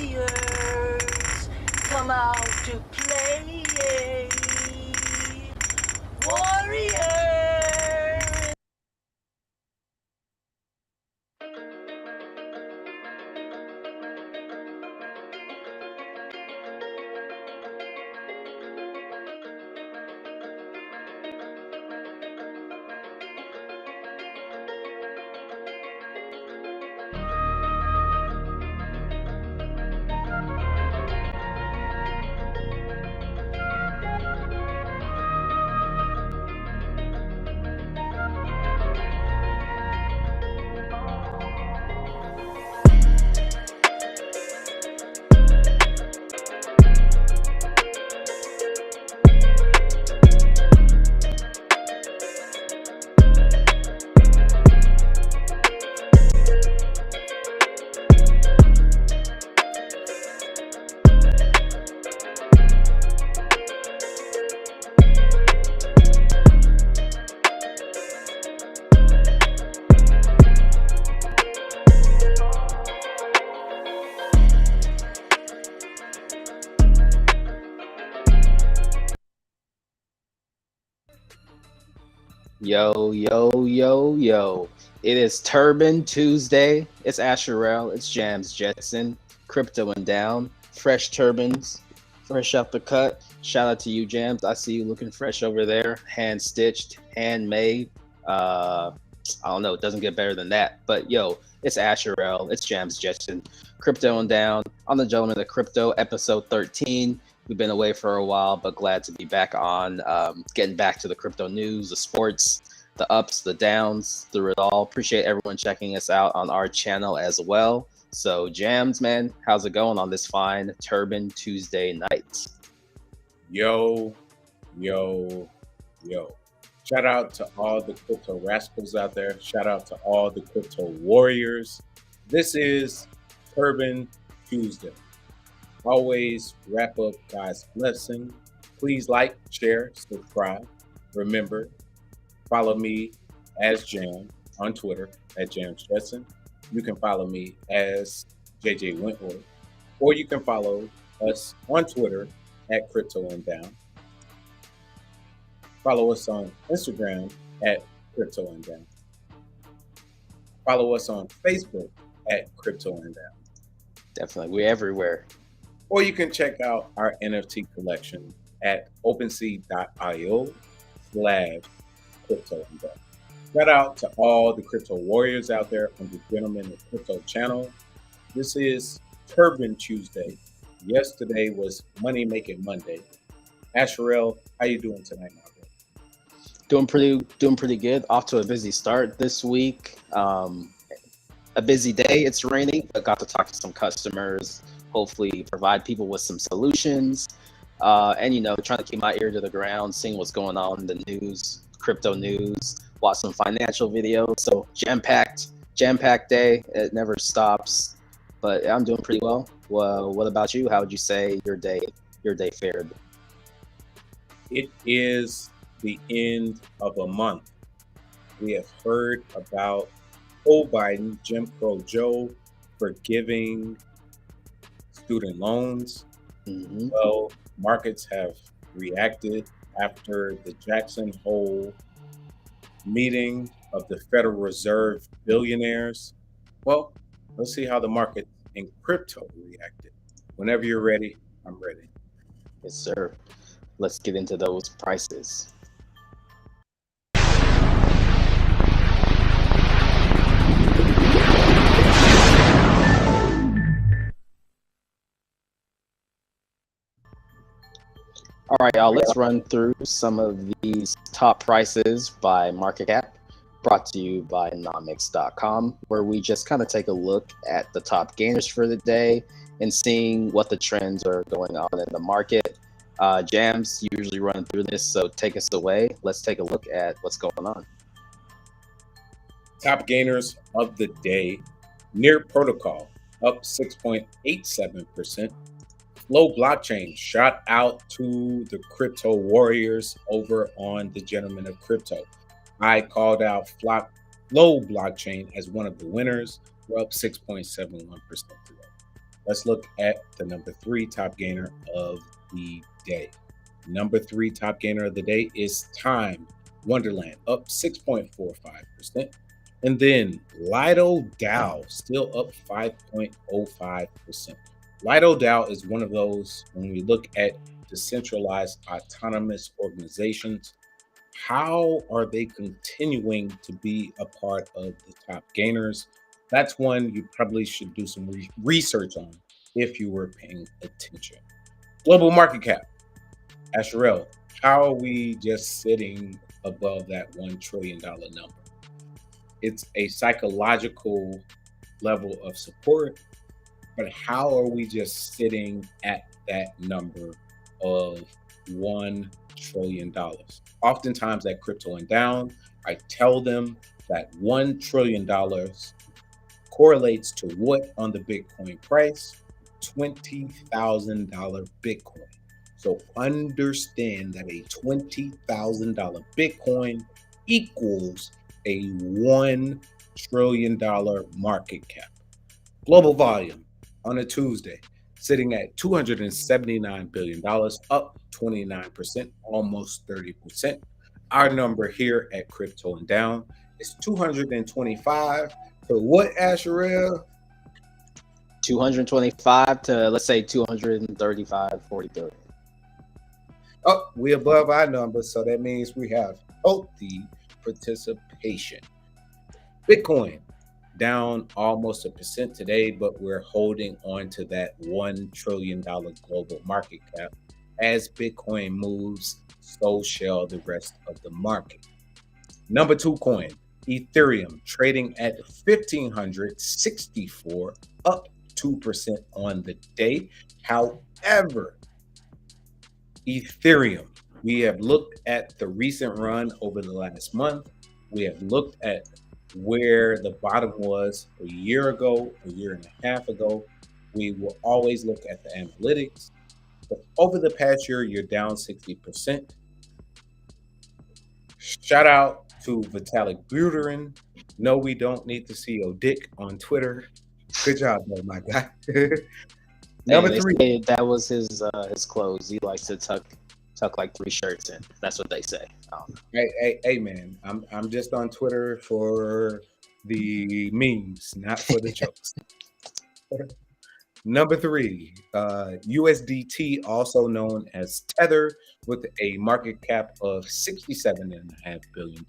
warriors come out to play. Warriors. Yo, yo, yo, yo. It is Turban Tuesday. It's Asherell. It's Jams Jetson. Crypto and down. Fresh turbans. Fresh out the cut. Shout out to you, Jams. I see you looking fresh over there. Hand stitched, handmade. I don't know. It doesn't get better than that. But yo, it's Asherell. It's Jams Jetson. Crypto and down. I'm the gentleman of crypto, episode 13. We've been away for a while, but glad to be back on, getting back to the crypto news, the sports, the ups, the downs, through it all. Appreciate everyone checking us out on our channel as well. So Jams, man, how's it going on this fine Turban Tuesday night? Yo. Shout out to all the crypto rascals out there. Shout out to all the crypto warriors. This is Turban Tuesday. Always wrap up God's blessing. Please like, share, subscribe. Remember, follow me as Jam on Twitter at Jams Jetson. You can follow me as JJ Wentworth, or you can follow us on Twitter at Crypto and Down. Follow us on Instagram at Crypto and Down. Follow us on Facebook at Crypto and Down. Definitely, we're everywhere. Or you can check out our NFT collection at OpenSea.io/crypto and down. Shout out to all the crypto warriors out there on the Gentlemen of Crypto channel. This is Turban Tuesday. Yesterday was Money Making Monday. Asherell, how you doing tonight, my brother? Doing pretty good. Off to a busy start this week. A busy day. It's raining, but got to talk to some customers. Hopefully provide people with some solutions, and trying to keep my ear to the ground, seeing what's going on in the news, crypto news, watch some financial videos. So jam-packed day. It never stops, but I'm doing pretty well. Well, what about you? How would you say your day fared? It is the end of a month. We have heard about Joe Biden, Jim Crow Joe, forgiving student loans. Mm-hmm. Well, markets have reacted after the Jackson Hole meeting of the Federal Reserve billionaires. Well, let's see how the market in crypto reacted. Whenever you're ready, I'm ready. Yes, sir. Let's get into those prices. All right, y'all, let's run through some of these top prices by market cap, brought to you by nomics.com, where we just kind of take a look at the top gainers for the day and seeing what the trends are going on in the market. Jams usually run through this, so take us away. Let's take a look at what's going on. Top gainers of the day: Near Protocol up 6.87%. Flow Blockchain, shout out to the crypto warriors over on the Gentlemen of Crypto. I called out Flow Blockchain as one of the winners. We're up 6.71% today. Let's look at the number 3 top gainer of the day. Number 3 top gainer of the day is Time Wonderland, up 6.45%. And then Lido DAO, still up 5.05%. Lido DAO is one of those, when we look at decentralized autonomous organizations, how are they continuing to be a part of the top gainers? That's one you probably should do some research on if you were paying attention. Global market cap, Asherelle, how are we just sitting above that $1 trillion number? It's a psychological level of support, but how are we just sitting at that number of $1 trillion? Oftentimes at Crypto and Down, I tell them that $1 trillion correlates to what on the Bitcoin price? $20,000 Bitcoin. So understand that a $20,000 Bitcoin equals a $1 trillion market cap. Global volume on a Tuesday, sitting at $279 billion, up 29%, almost 30%. Our number here at Crypto and Down is 225. So what, Asherelle? 225 to, let's say, 235, 40 billion. Oh, we above our number, so that means we have healthy participation. Bitcoin down almost 1% today, but we're holding on to that $1 trillion global market cap. As Bitcoin moves, so shall the rest of the market. Number 2 coin, Ethereum, trading at 1,564, up 2% on the day. However, Ethereum, we have looked at the recent run over the last month. We have looked at where the bottom was a year ago, a year and a half ago. We will always look at the analytics. But over the past year, you're down 60%. Shout out to Vitalik Buterin. No, we don't need to see your dick on Twitter. Good job, though, my guy. Number Hey, 3. that was his clothes. He likes to tuck like 3 shirts in. That's what they say. Hey, man. I'm just on Twitter for the memes, not for the jokes. Number 3, USDT, also known as Tether, with a market cap of $67.5 billion.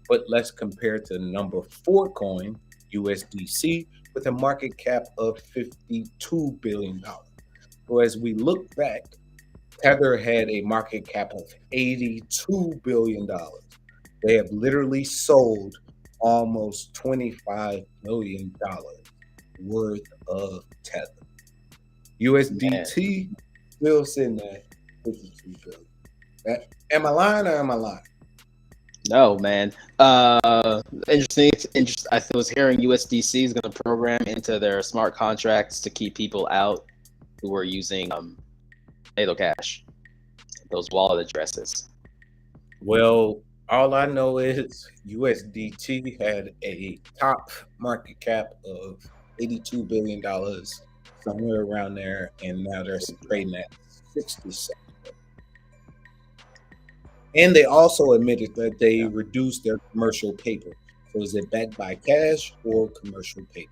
But let's compare to number 4 coin, USDC, with a market cap of $52 billion. So as we look back, Tether had a market cap of $82 billion. They have literally sold almost $25 million worth of Tether. USDT still sitting at $52 billion. Am I lying or am I lying? No, man. Interesting. I was hearing USDC is going to program into their smart contracts to keep people out who are using Nato Cash, those wallet addresses. Well, all I know is USDT had a top market cap of $82 billion, somewhere around there, and now they're trading at 67. And they also admitted that they reduced their commercial paper. So is it backed by cash or commercial paper?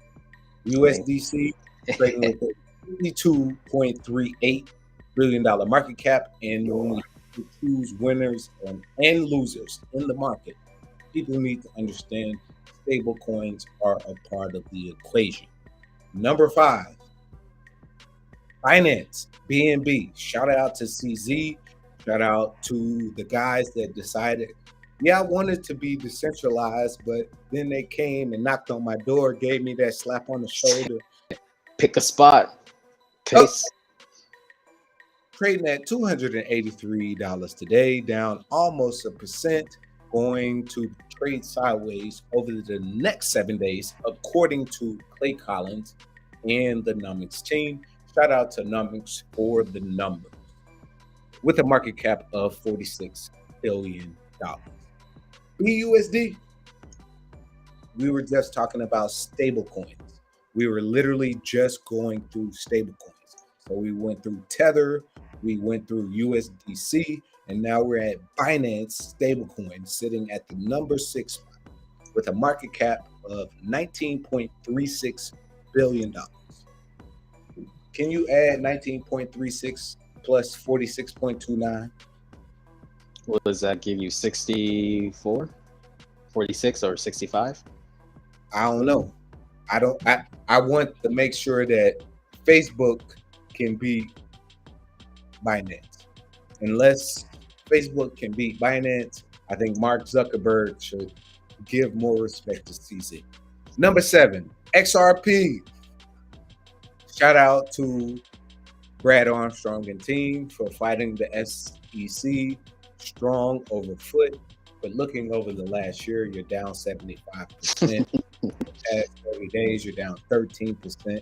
USDC trading with a $52.38 billion market cap, and when we choose winners and losers in the market, people need to understand stable coins are a part of the equation. Number 5, Binance, BNB. Shout out to CZ. Shout out to the guys that decided, I wanted to be decentralized, but then they came and knocked on my door, gave me that slap on the shoulder. Pick a spot. Case. Trading at $283 today, down almost 1%, going to trade sideways over the next 7 days, according to Clay Collins and the Numbix team. Shout out to Numbix for the numbers. With a market cap of $46 billion. BUSD, we were just talking about stable coins. we were literally just going through stablecoins. So we went through Tether, we went through USDC, and now we're at Binance stablecoin, sitting at the number 6 spot with a market cap of $19.36 billion. Can you add 19.36 plus 46.29? What does that give you? 64, 46, or 65? I don't know. I want to make sure that Facebook can beat Binance. Unless Facebook can beat Binance, I think Mark Zuckerberg should give more respect to CZ. Number 7, XRP. Shout out to Brad Armstrong and team for fighting the SEC strong over foot. But looking over the last year, you're down 75%. The past 30 days, you're down 13%.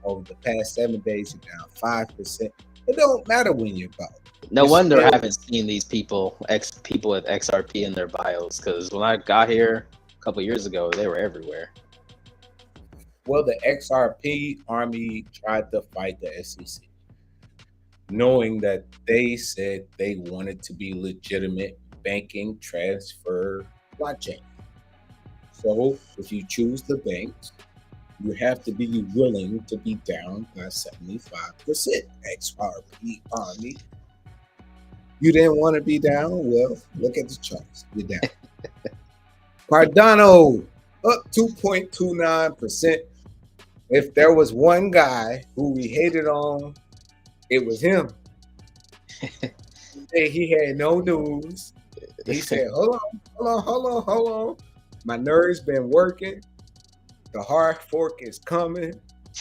Over the past 7 days, you're down 5%. It don't matter when you're bought. No wonder I haven't seen these people with XRP in their bios, because when I got here a couple years ago, they were everywhere. Well, the XRP army tried to fight the SEC, knowing that they said they wanted to be legitimate banking transfer blockchain. So if you choose the banks, you have to be willing to be down by 75%. XRP army. You didn't want to be down? Well, look at the charts. You're down. Cardano up 2.29%. If there was one guy who we hated on, it was him. He had no news. He said, hold on. My nerves been working. The hard fork is coming.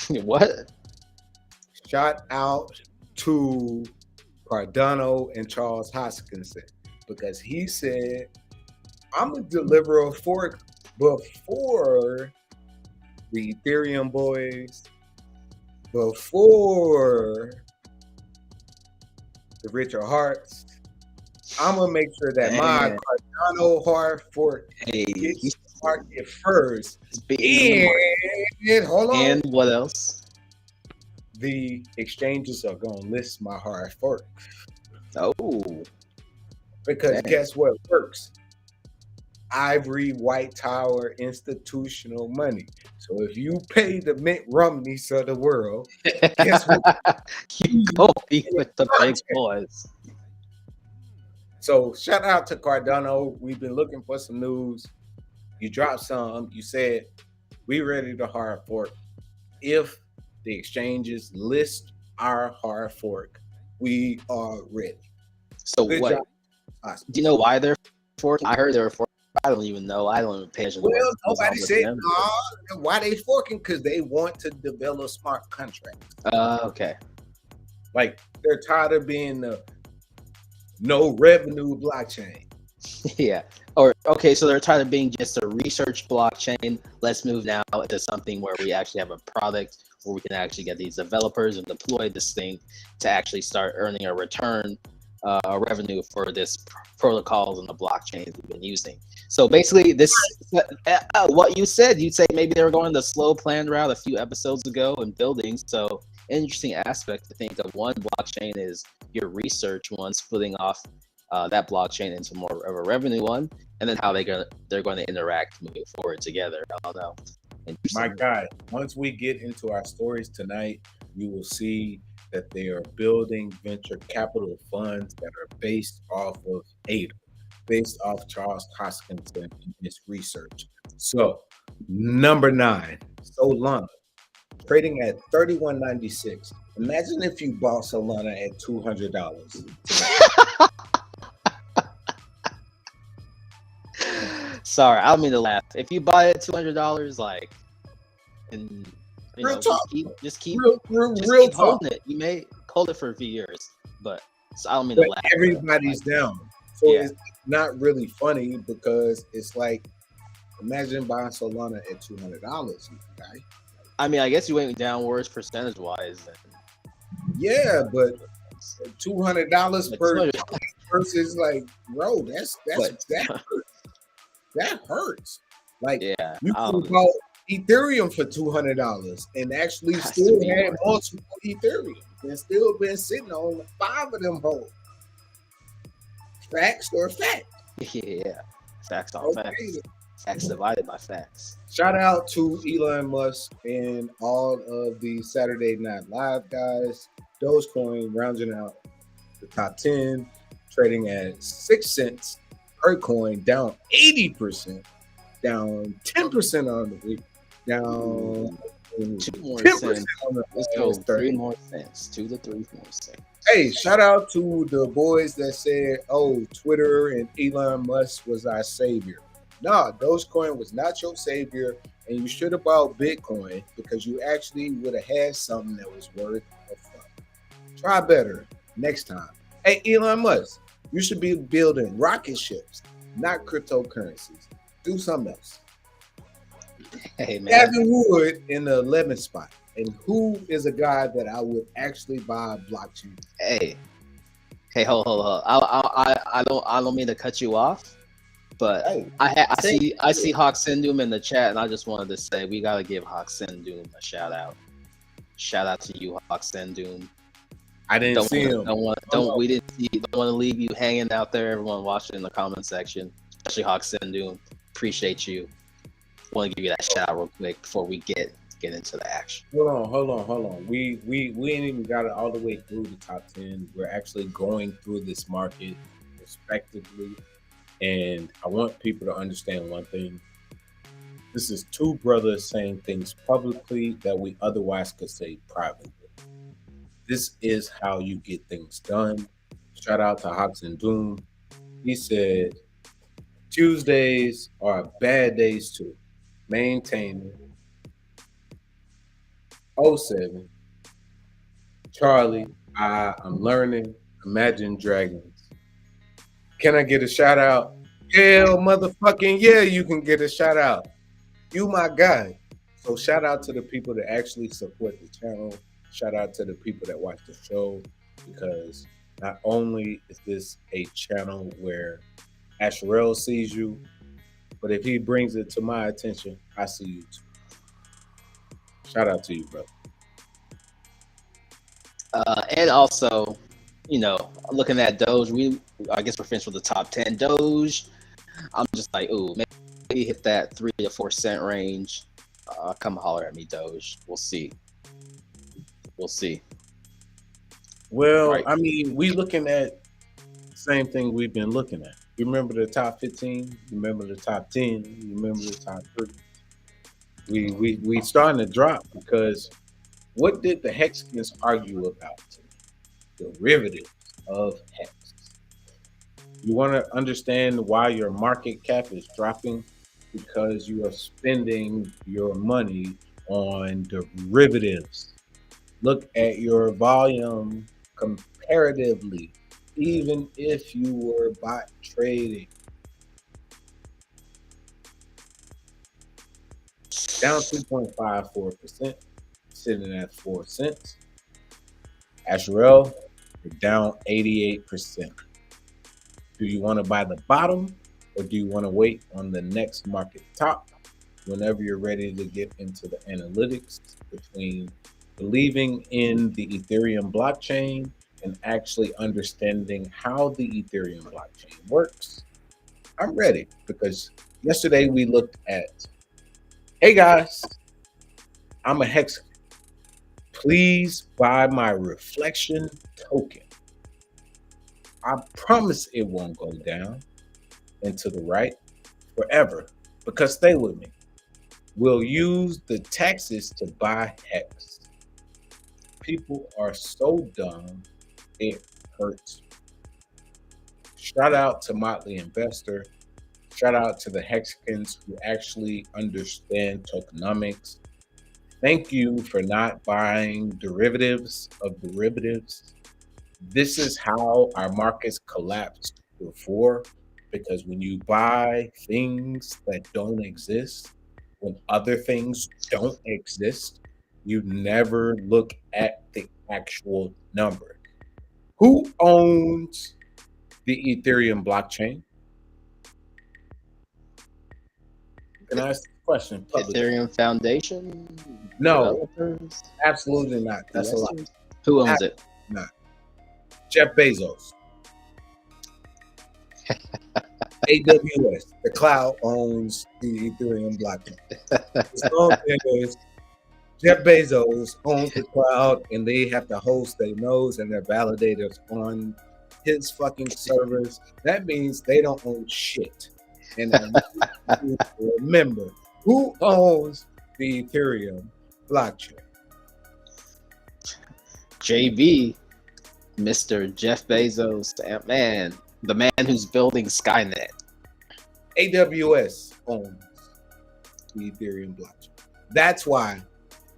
What? Shout out to Cardano and Charles Hoskinson, because he said, I'm going to deliver a fork before the Ethereum boys, before the Richard Harts. I'm going to make sure that my Cardano hard fork gets market first. And hold on. And what else? The exchanges are going to list my hard fork. Oh. Because guess what works? Ivory, White Tower, institutional money. So if you pay the Mitt Romneys of the world, guess what? You go be with the big boys. So shout out to Cardano. We've been looking for some news. You dropped some. You said, we ready to hard fork. If the exchanges list our hard fork, we are ready. So Good what? job. Awesome. Do you know why they're forking? I heard they were forking. I don't even know. I don't even pay attention. Well, nobody said why they forking, because they want to develop smart contracts. Okay. Like, they're tired of being the no revenue blockchain. Yeah. Or okay, so they're tired of being just a research blockchain. Let's move now into something where we actually have a product where we can actually get these developers and deploy this thing to actually start earning a return, a revenue for this protocols and the blockchains we've been using. So basically, this what you said, you'd say maybe they were going the slow planned route a few episodes ago and building. So interesting aspect to think of. One blockchain is your research one, splitting off that blockchain into more of a revenue one, and then how they're going to interact moving forward together. I don't know. My God, once we get into our stories tonight, you will see that they are building venture capital funds that are based off of ADA, based off Charles Hoskinson and his research. So, number 9, Solana, trading at $31.96. Imagine if you bought Solana at $200. Sorry, I don't mean to laugh. If you buy it $200, like, and you Real know, talk. just keep Real talk. holding it. You may hold it for a few years, but so I don't mean to laugh. Everybody's down, so it's not really funny, because it's like, imagine buying Solana at $200, right? I mean, I guess you went downwards percentage wise. Yeah, but $200 per versus like, bro, that hurts. That hurts. Like, Yeah, you could have bought Ethereum for $200 and actually Has to still be had worth it. multiple Ethereum and still been sitting on 5 of them hoes. Facts or fact? Yeah, facts on Okay. facts. Facts divided by facts. Shout out to Elon Musk and all of the Saturday Night Live guys. Dogecoin rounding out the top 10, trading at 6 cents per coin, down 80%, down 10% on the week, down Two more 10% cents. on the Let's go last 3 30. more cents. 2 to 3 more cents. Hey, shout out to the boys that said, oh, Twitter and Elon Musk was our savior. Nah, Dogecoin was not your savior, and you should have bought Bitcoin because you actually would have had something that was worth a fuck. Try better next time. Hey, Elon Musk, you should be building rocket ships, not cryptocurrencies. Do something else. Hey man. Gavin Wood in the 11th spot. And who is a guy that I would actually buy a blockchain? Hey. Hey, hold. I don't mean to cut you off, but Hey, I see Hawk Sindum in the chat, and I just wanted to say we gotta give Hawk Sindum a shout out. Shout out to you, Hawk Sindum. I didn't see him. We didn't see. Don't want to leave you hanging out there. Everyone watching in the comment section, especially Hawk Sindum. Appreciate you. Want to give you that shout out real quick before we get into the action. Hold on. We ain't even got it all the way through the top 10. We're actually going through this market respectively. And I want people to understand one thing. This is two brothers saying things publicly that we otherwise could say privately. This is how you get things done. Shout out to Hawks and Doom. He said, Tuesdays are bad days too. Maintaining. 07. Charlie, I'm learning. Imagine Dragons. Can I get a shout out? Hell, motherfucking yeah, you can get a shout out. You my guy. So shout out to the people that actually support the channel. Shout out to the people that watch the show, because not only is this a channel where Asherell sees you, but if he brings it to my attention, I see you too. Shout out to you, brother. And also, you know, looking at Doge, I guess we're finished with the top 10. Doge, I'm just like, ooh, maybe hit that 3 to 4 cent range. Come holler at me, Doge. We'll see. Well, Right. I mean, we looking at the same thing we've been looking at. You remember the top 15? You remember the top 10? You remember the top 3? We starting to drop because what did the Hexicans argue about? Derivatives of Hex. You want to understand why your market cap is dropping? Because you are spending your money on derivatives. Look at your volume comparatively, even if you were bot trading. Down 2.54%, sitting at 4 cents. Asherell, you're down 88%. Do you want to buy the bottom, or do you want to wait on the next market top whenever you're ready to get into the analytics between believing in the Ethereum blockchain and actually understanding how the Ethereum blockchain works? I'm ready, because yesterday we looked at, hey guys, I'm a Hex. Please buy my reflection token. I promise it won't go down and to the right forever, because stay with me. We'll use the taxes to buy Hex. People are so dumb, it hurts. Shout out to Motley Investor. Shout out to the Hexicans who actually understand tokenomics. Thank you for not buying derivatives of derivatives. This is how our markets collapsed before, because when you buy things that don't exist, when other things don't exist, you never look at the actual number. Who owns the Ethereum blockchain? You can ask the question public. Ethereum Foundation? No, Developers? absolutely not. That's a lie. Investors? Who owns it? Not. Jeff Bezos. AWS, the cloud owns the Ethereum blockchain. The long thing is Jeff Bezos owns the cloud, and they have to host their nodes and their validators on his fucking servers. That means they don't own shit. And I need to remember who owns the Ethereum blockchain. JB, Mr. Jeff Bezos, man, the man who's building Skynet. AWS owns the Ethereum blockchain. That's why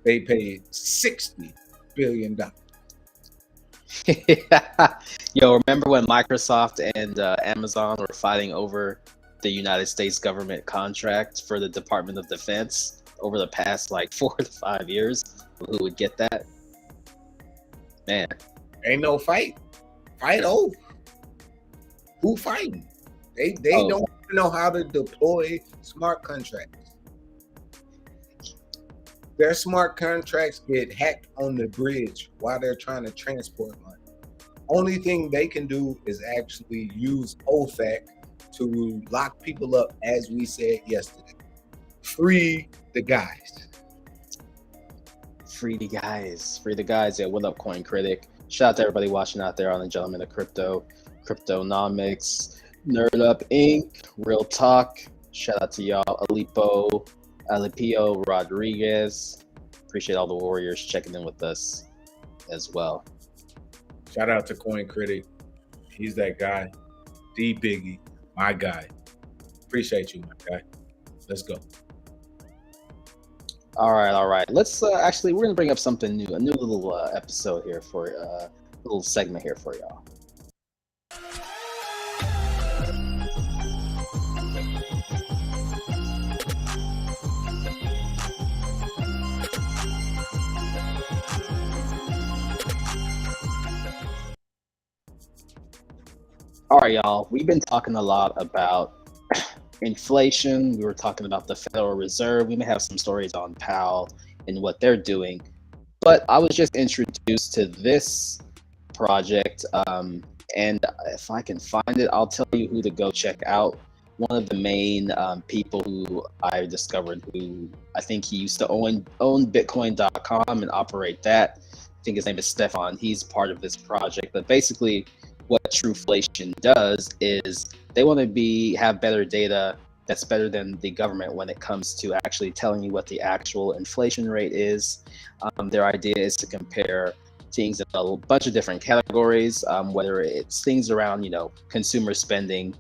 they paid $60 billion. Yo, remember when Microsoft and Amazon were fighting over the United States government contract for the Department of Defense over the past like 4 to 5 years? Who would get that? Man, Ain't no fight. Fight over. Who fighting? They don't even know how to deploy smart contracts. Their smart contracts get hacked on the bridge while they're trying to transport money. Only thing they can do is actually use OFAC to lock people up, as we said yesterday. Free the guys. free the guys. Free the guys. Yeah, what up, Coin Critic? Shout out to everybody watching out there on the Gentlemen of Crypto, Cryptonomics, Nerd Up Inc., Real Talk. Shout out to y'all, Alipio Rodriguez. Appreciate all the warriors checking in with us as well. Shout out to Coin Critic. He's that guy. D Biggie, my guy. Appreciate you, my guy. Let's go. All right. Let's actually, we're gonna bring up something new, a new little episode here for a little segment here for y'all. All right, y'all. We've been talking a lot about inflation. We were talking about the Federal Reserve. We may have some stories on Powell and what they're doing. But I was just introduced to this project. And if I can find it, I'll tell you who to go check out. One of the main people who I discovered, who I think he used to own Bitcoin.com and operate that. I think his name is Stefan. He's part of this project. But basically, what Trueflation does is they want to have better data that's better than the government when it comes to actually telling you what the actual inflation rate is. Their idea is to compare things in a bunch of different categories, whether it's things around, consumer spending,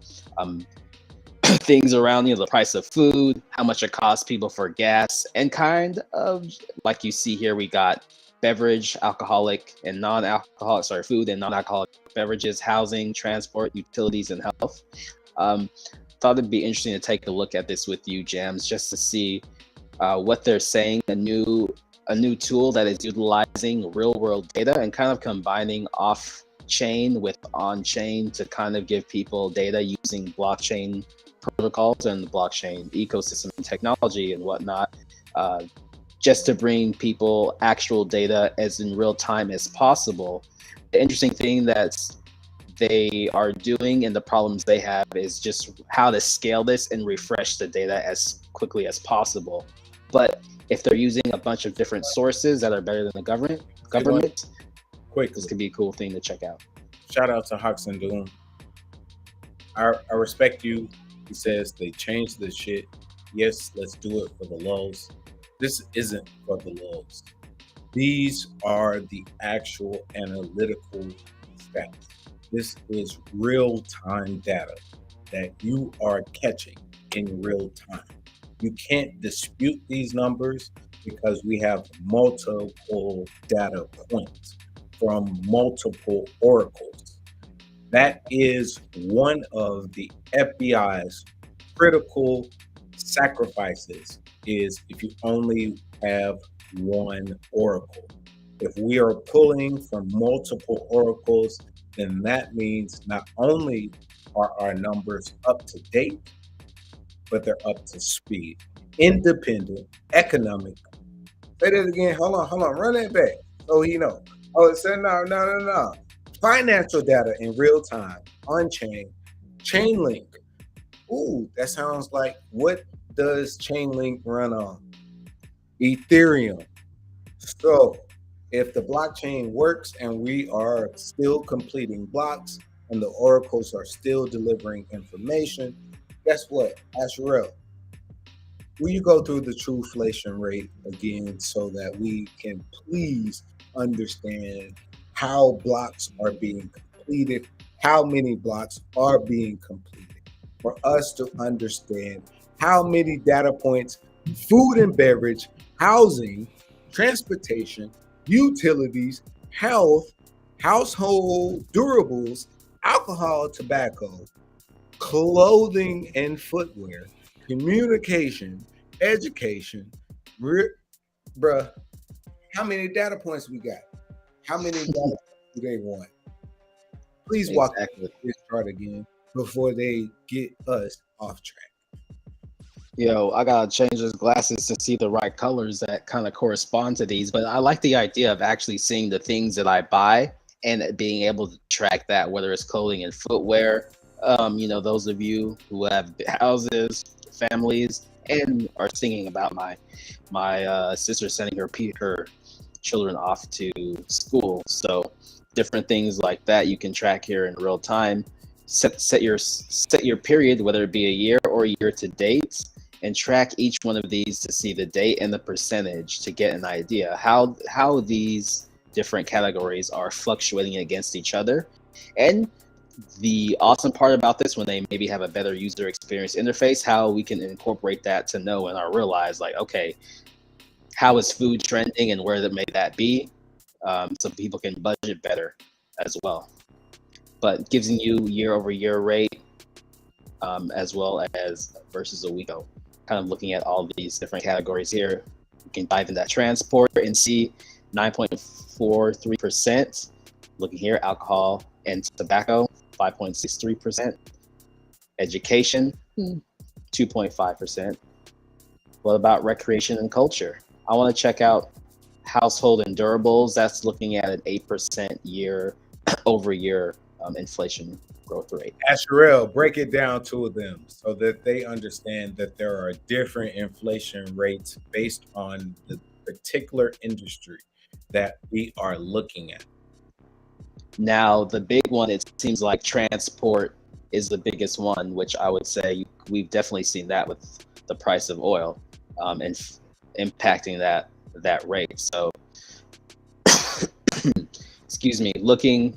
things around, the price of food, how much it costs people for gas, and kind of like you see here, we got beverage, alcoholic and non-alcoholic, food and non-alcoholic beverages, housing, transport, utilities, and health. Thought it'd be interesting to take a look at this with you, Jams, just to see what they're saying. A new tool that is utilizing real-world data and kind of combining off-chain with on-chain to kind of give people data using blockchain protocols and the blockchain ecosystem technology and whatnot. Just to bring people actual data as in real time as possible. The interesting thing that they are doing and the problems they have is just how to scale this and refresh the data as quickly as possible. But if they're using a bunch of different sources that are better than the government, this could be a cool thing to check out. Shout out to Hawks and Doom. I respect you. He says they changed the shit. Yes, let's do it for the lows. This isn't for the lows. These are the actual analytical stats. This is real-time data that you are catching in real time. You can't dispute these numbers because we have multiple data points from multiple oracles. That is one of the FBI's critical sacrifices, is if you only have one oracle. If we are pulling from multiple oracles, then that means not only are our numbers up to date, but they're up to speed. independent, economic. Say that again. Hold on. Run that back. So he know. Oh, it said no. Financial data in real time, on chain, chain link. Ooh, that sounds like what does Chainlink run on? Ethereum. So if the blockchain works and we are still completing blocks and the oracles are still delivering information, guess what? Asherel, will you go through the trueflation rate again so that we can please understand how blocks are being completed, how many blocks are being completed, for us to understand how many data points, food and beverage, housing, transportation, utilities, health, household durables, alcohol, tobacco, clothing and footwear, communication, education, bruh, how many data points we got? How many data points do they want? Please walk Exactly. this chart again before they get us off track. Yo, I gotta change those glasses to see the right colors that kind of correspond to these. But I like the idea of actually seeing the things that I buy and being able to track that, whether it's clothing and footwear. Those of you who have houses, families, and are thinking about my sister sending her children off to school. So different things like that you can track here in real time. Set your period, whether it be a year or year to date, and track each one of these to see the date and the percentage to get an idea how these different categories are fluctuating against each other. And the awesome part about this, when they maybe have a better user experience interface, how we can incorporate that to know and realize, like, okay, how is food trending and where may that be, so people can budget better as well. But giving you year over year rate, as well as versus a week ago. Kind of looking at all these different categories here. You can dive into that transport and see 9.43%. Looking here, alcohol and tobacco, 5.63%. Education, 2.5%. What about recreation and culture? I want to check out household and durables. That's looking at an 8% year over year inflation growth rate. Asherel, break it down to them so that they understand that there are different inflation rates based on the particular industry that we are looking at. Now, the big one, it seems like transport is the biggest one, which I would say we've definitely seen that with the price of oil, and impacting that rate. So, excuse me, looking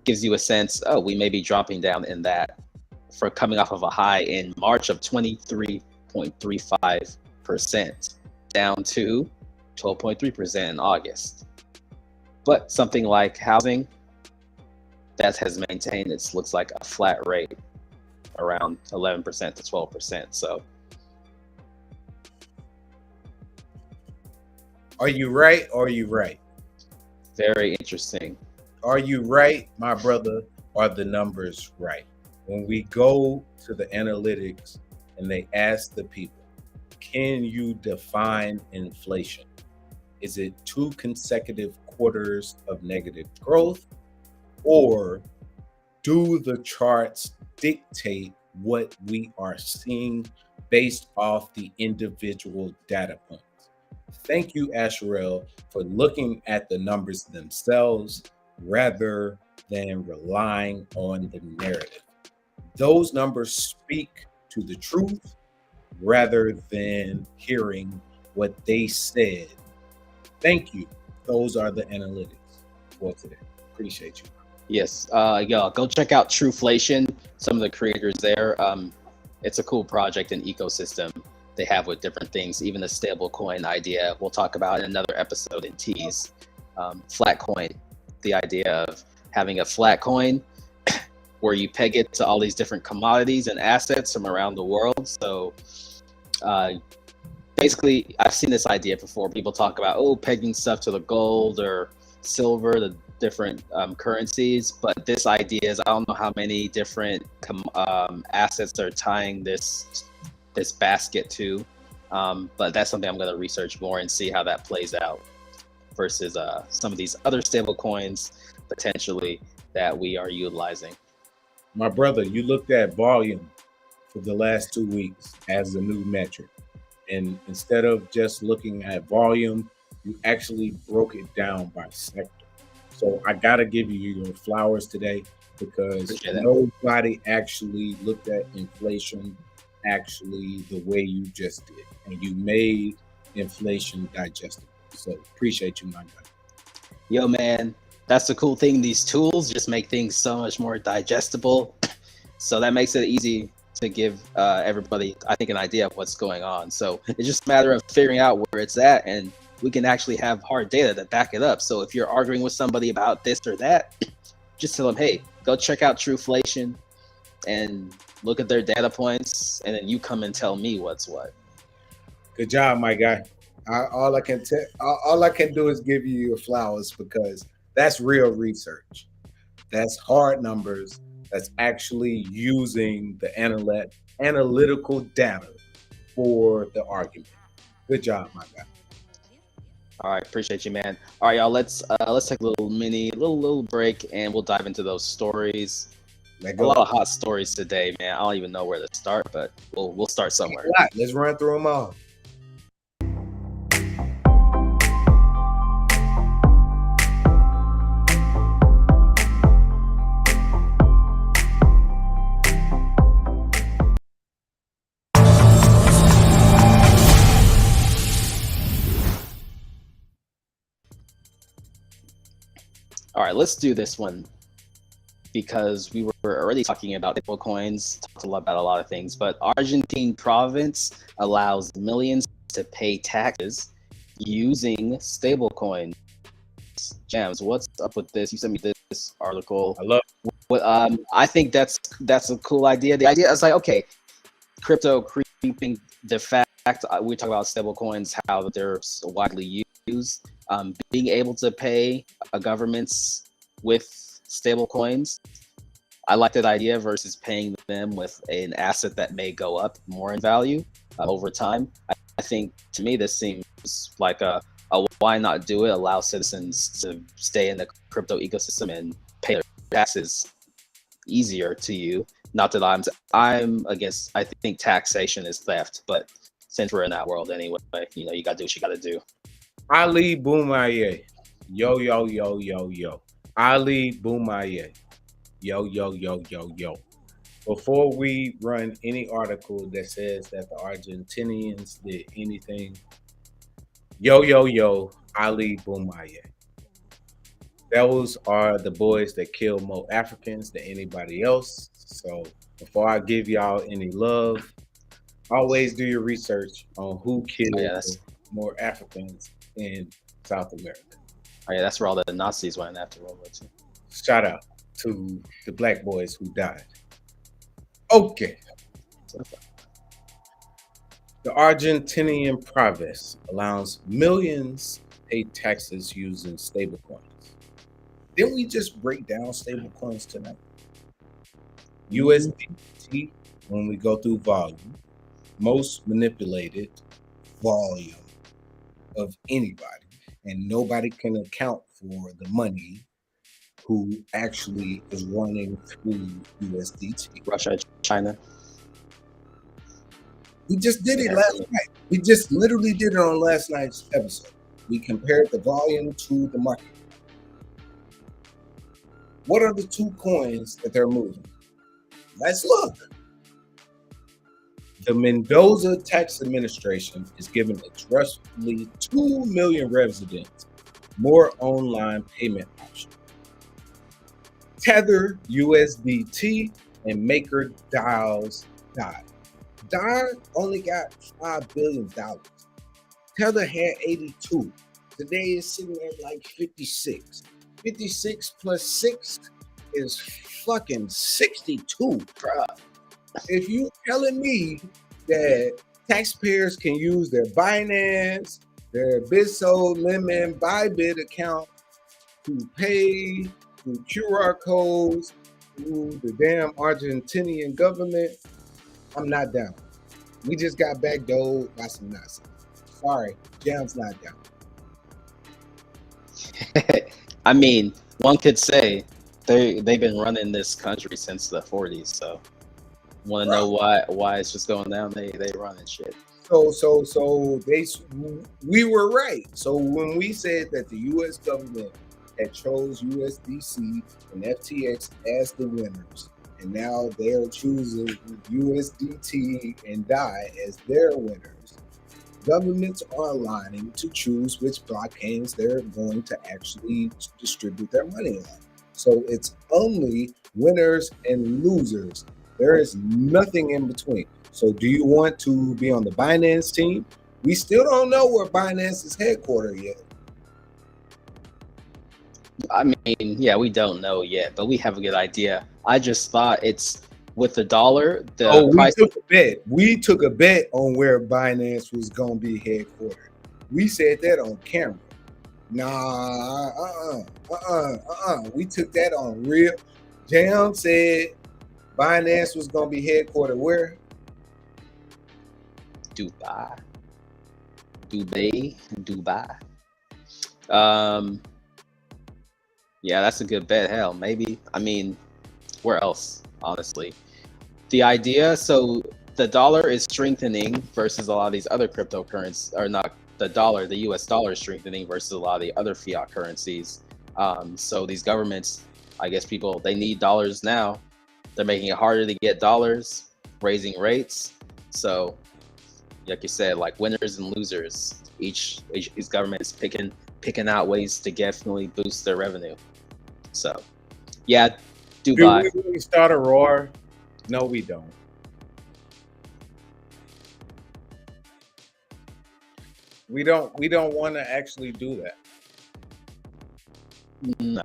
gives you a sense, oh, we may be dropping down in that for coming off of a high in March of 23.35%, down to 12.3% in August. But something like housing, that has maintained its looks like a flat rate around 11% to 12%. So, are you right or are you right? very interesting. Are you right, my brother? Are the numbers right? When we go to the analytics and they ask the people, can you define inflation? Is it 2 consecutive quarters of negative growth, or do the charts dictate what we are seeing based off the individual data points? Thank you, Asherel, for looking at the numbers themselves rather than relying on the narrative. Those numbers speak to the truth rather than hearing what they said. Thank you. Those are the analytics for today. Appreciate you. Yes, go check out Trueflation. Some of the creators there. It's a cool project and ecosystem they have with different things. Even the stable coin idea we'll talk about in another episode in Tease. Flat coin, the idea of having a flat coin where you peg it to all these different commodities and assets from around the world. So basically, I've seen this idea before. People talk about, pegging stuff to the gold or silver, the different currencies. But this idea is, I don't know how many different assets are tying this this basket too. But that's something I'm going to research more and see how that plays out versus some of these other stable coins potentially that we are utilizing. My brother, you looked at volume for the last 2 weeks as the new metric. And instead of just looking at volume, you actually broke it down by sector. So I got to give you your flowers today because nobody actually looked at inflation actually the way you just did. And you made inflation digestible. So appreciate you, my guy. Yo, man, that's the cool thing. These tools just make things so much more digestible. So that makes it easy to give everybody, I think, an idea of what's going on. So it's just a matter of figuring out where it's at, and we can actually have hard data to back it up. So if you're arguing with somebody about this or that, just tell them, hey, go check out Trueflation and look at their data points, and then you come and tell me what's what. Good job, my guy. All I can do is give you your flowers because that's real research. That's hard numbers. That's actually using the analytical data for the argument. Good job, my guy. All right, appreciate you, man. All right, y'all. Let's take a little break, and we'll dive into those stories. A lot of hot stories today, man. I don't even know where to start, but we'll start somewhere. Let's run through them all. All right, let's do this one because we were already talking about stable coins, talked about a lot of things, but Argentine province allows millions to pay taxes using stable coins. Jams, what's up with this? You sent me this article. I love it. I think that's a cool idea. The idea is like, okay, crypto creeping the fact we talk about stable coins, how they're so widely used. Being able to pay governments with stable coins, I like that idea versus paying them with an asset that may go up more in value over time. I think to me this seems like a why not do it? Allow citizens to stay in the crypto ecosystem and pay their taxes easier to you. Not that I'm against. I think taxation is theft, but since we're in that world anyway, you got to do what you got to do. Ali Boumaier. Yo, yo, yo, yo, yo. Ali Boumaier. Yo, yo, yo, yo, yo. Before we run any article that says that the Argentinians did anything, yo, yo, yo, Ali Boumaier. Those are the boys that kill more Africans than anybody else. So before I give y'all any love, always do your research on who killed more Africans in South America. Oh yeah, that's where all the Nazis went after World War II. Shout out to the black boys who died. Okay. The Argentinian province allows millions pay taxes using stablecoins. Didn't we just break down stablecoins tonight? USDT, when we go through volume, most manipulated volume of anybody, and nobody can account for the money who actually is running through USDT. Russia, China. We just did it last night. We just literally did it on last night's episode. We compared the volume to the market. What are the two coins that they're moving? Let's look. The Mendoza Tax Administration is giving its roughly 2 million residents more online payment options. Tether, USDT, and MakDouble died. DAI only got $5 billion. Tether had 82. Today is sitting at like 56. 56 plus 6 is fucking 62, bruh. If you telling me that taxpayers can use their Binance, their Bitso, Lemon, Bybit account to pay through QR codes through the damn Argentinian government, I'm not down. We just got backdoored by some nonsense. Sorry, Jam's not down. I mean, one could say they've been running this country since the 40s. So, want to know why it's just going down? They running shit. So we were right. So when we said that the U.S. government had chose USDC and FTX as the winners, and now they're choosing USDT and DAI as their winners, governments are aligning to choose which blockchains they're going to actually distribute their money on. So it's only winners and losers. There is nothing in between. So do you want to be on the Binance team? We still don't know where Binance is headquartered yet. I mean, yeah, we don't know yet, but we have a good idea. I just thought it's with the dollar, the price. We took a bet. We took a bet on where Binance was going to be headquartered. We said that on camera. We took that on real. Jam said Binance was going to be headquartered where? Dubai. Yeah, that's a good bet. Hell, maybe. I mean, where else? Honestly, the idea. So the dollar is strengthening versus a lot of these other cryptocurrencies, or not the dollar. The U.S. dollar is strengthening versus a lot of the other fiat currencies. So these governments, I guess people, they need dollars now. They're making it harder to get dollars, raising rates. So, like you said, like winners and losers. Each government is picking out ways to definitely boost their revenue. So, yeah, Dubai. Do we start a roar? No, we don't. We don't want to actually do that. No.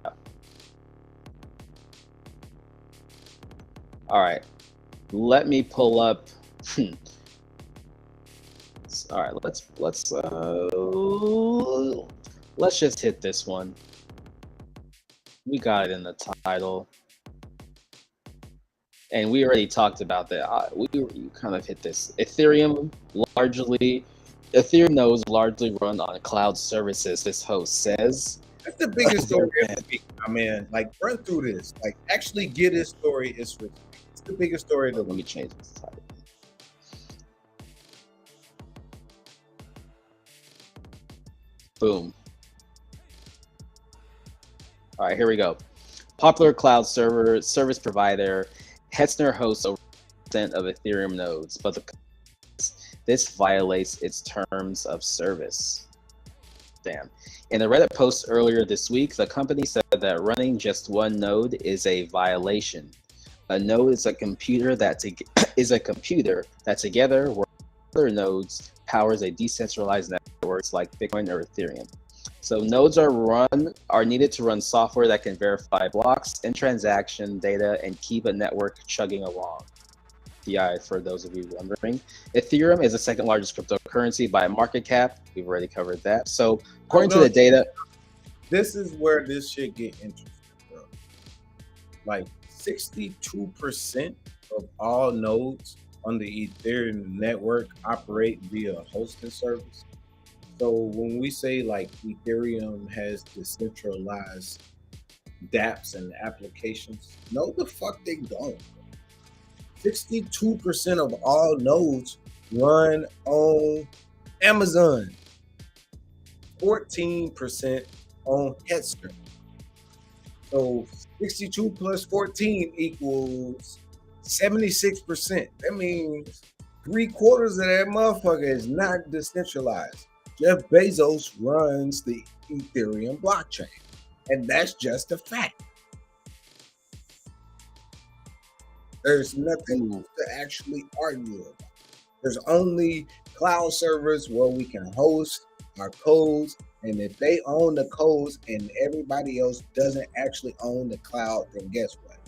All right. Let me pull up. All right, let's just hit this one. We got it in the title, and we already talked about that. You kind of hit this. Ethereum nodes largely run on cloud services. This host says that's the biggest story ever. I mean, like run through this. Like actually get this story. It's the biggest story. Let me change this title. Boom. All right, here we go. Popular cloud service provider Hetzner hosts over 1% of Ethereum nodes, but this violates its terms of service. Damn. In a Reddit post earlier this week, the company said that running just one node is a violation. A node is a computer that together with other nodes powers a decentralized networks like Bitcoin or Ethereum. So nodes are needed to run software that can verify blocks and transaction data and keep a network chugging along. Yeah, for those of you wondering, Ethereum is the second largest cryptocurrency by market cap. We've already covered that. So according to the data, this is where this shit get interesting, bro. Like 62% of all nodes on the Ethereum network operate via hosting service. So when we say like Ethereum has decentralized dApps and applications, no the fuck they don't. 62% of all nodes run on Amazon. 14% on Hetzner. So 62 plus 14 equals 76%. That means 3/4 of that motherfucker is not decentralized. Jeff Bezos runs the Ethereum blockchain, and that's just a fact. There's nothing to actually argue about. There's only cloud servers where we can host our codes, and if they own the codes and everybody else doesn't actually own the cloud, then guess what?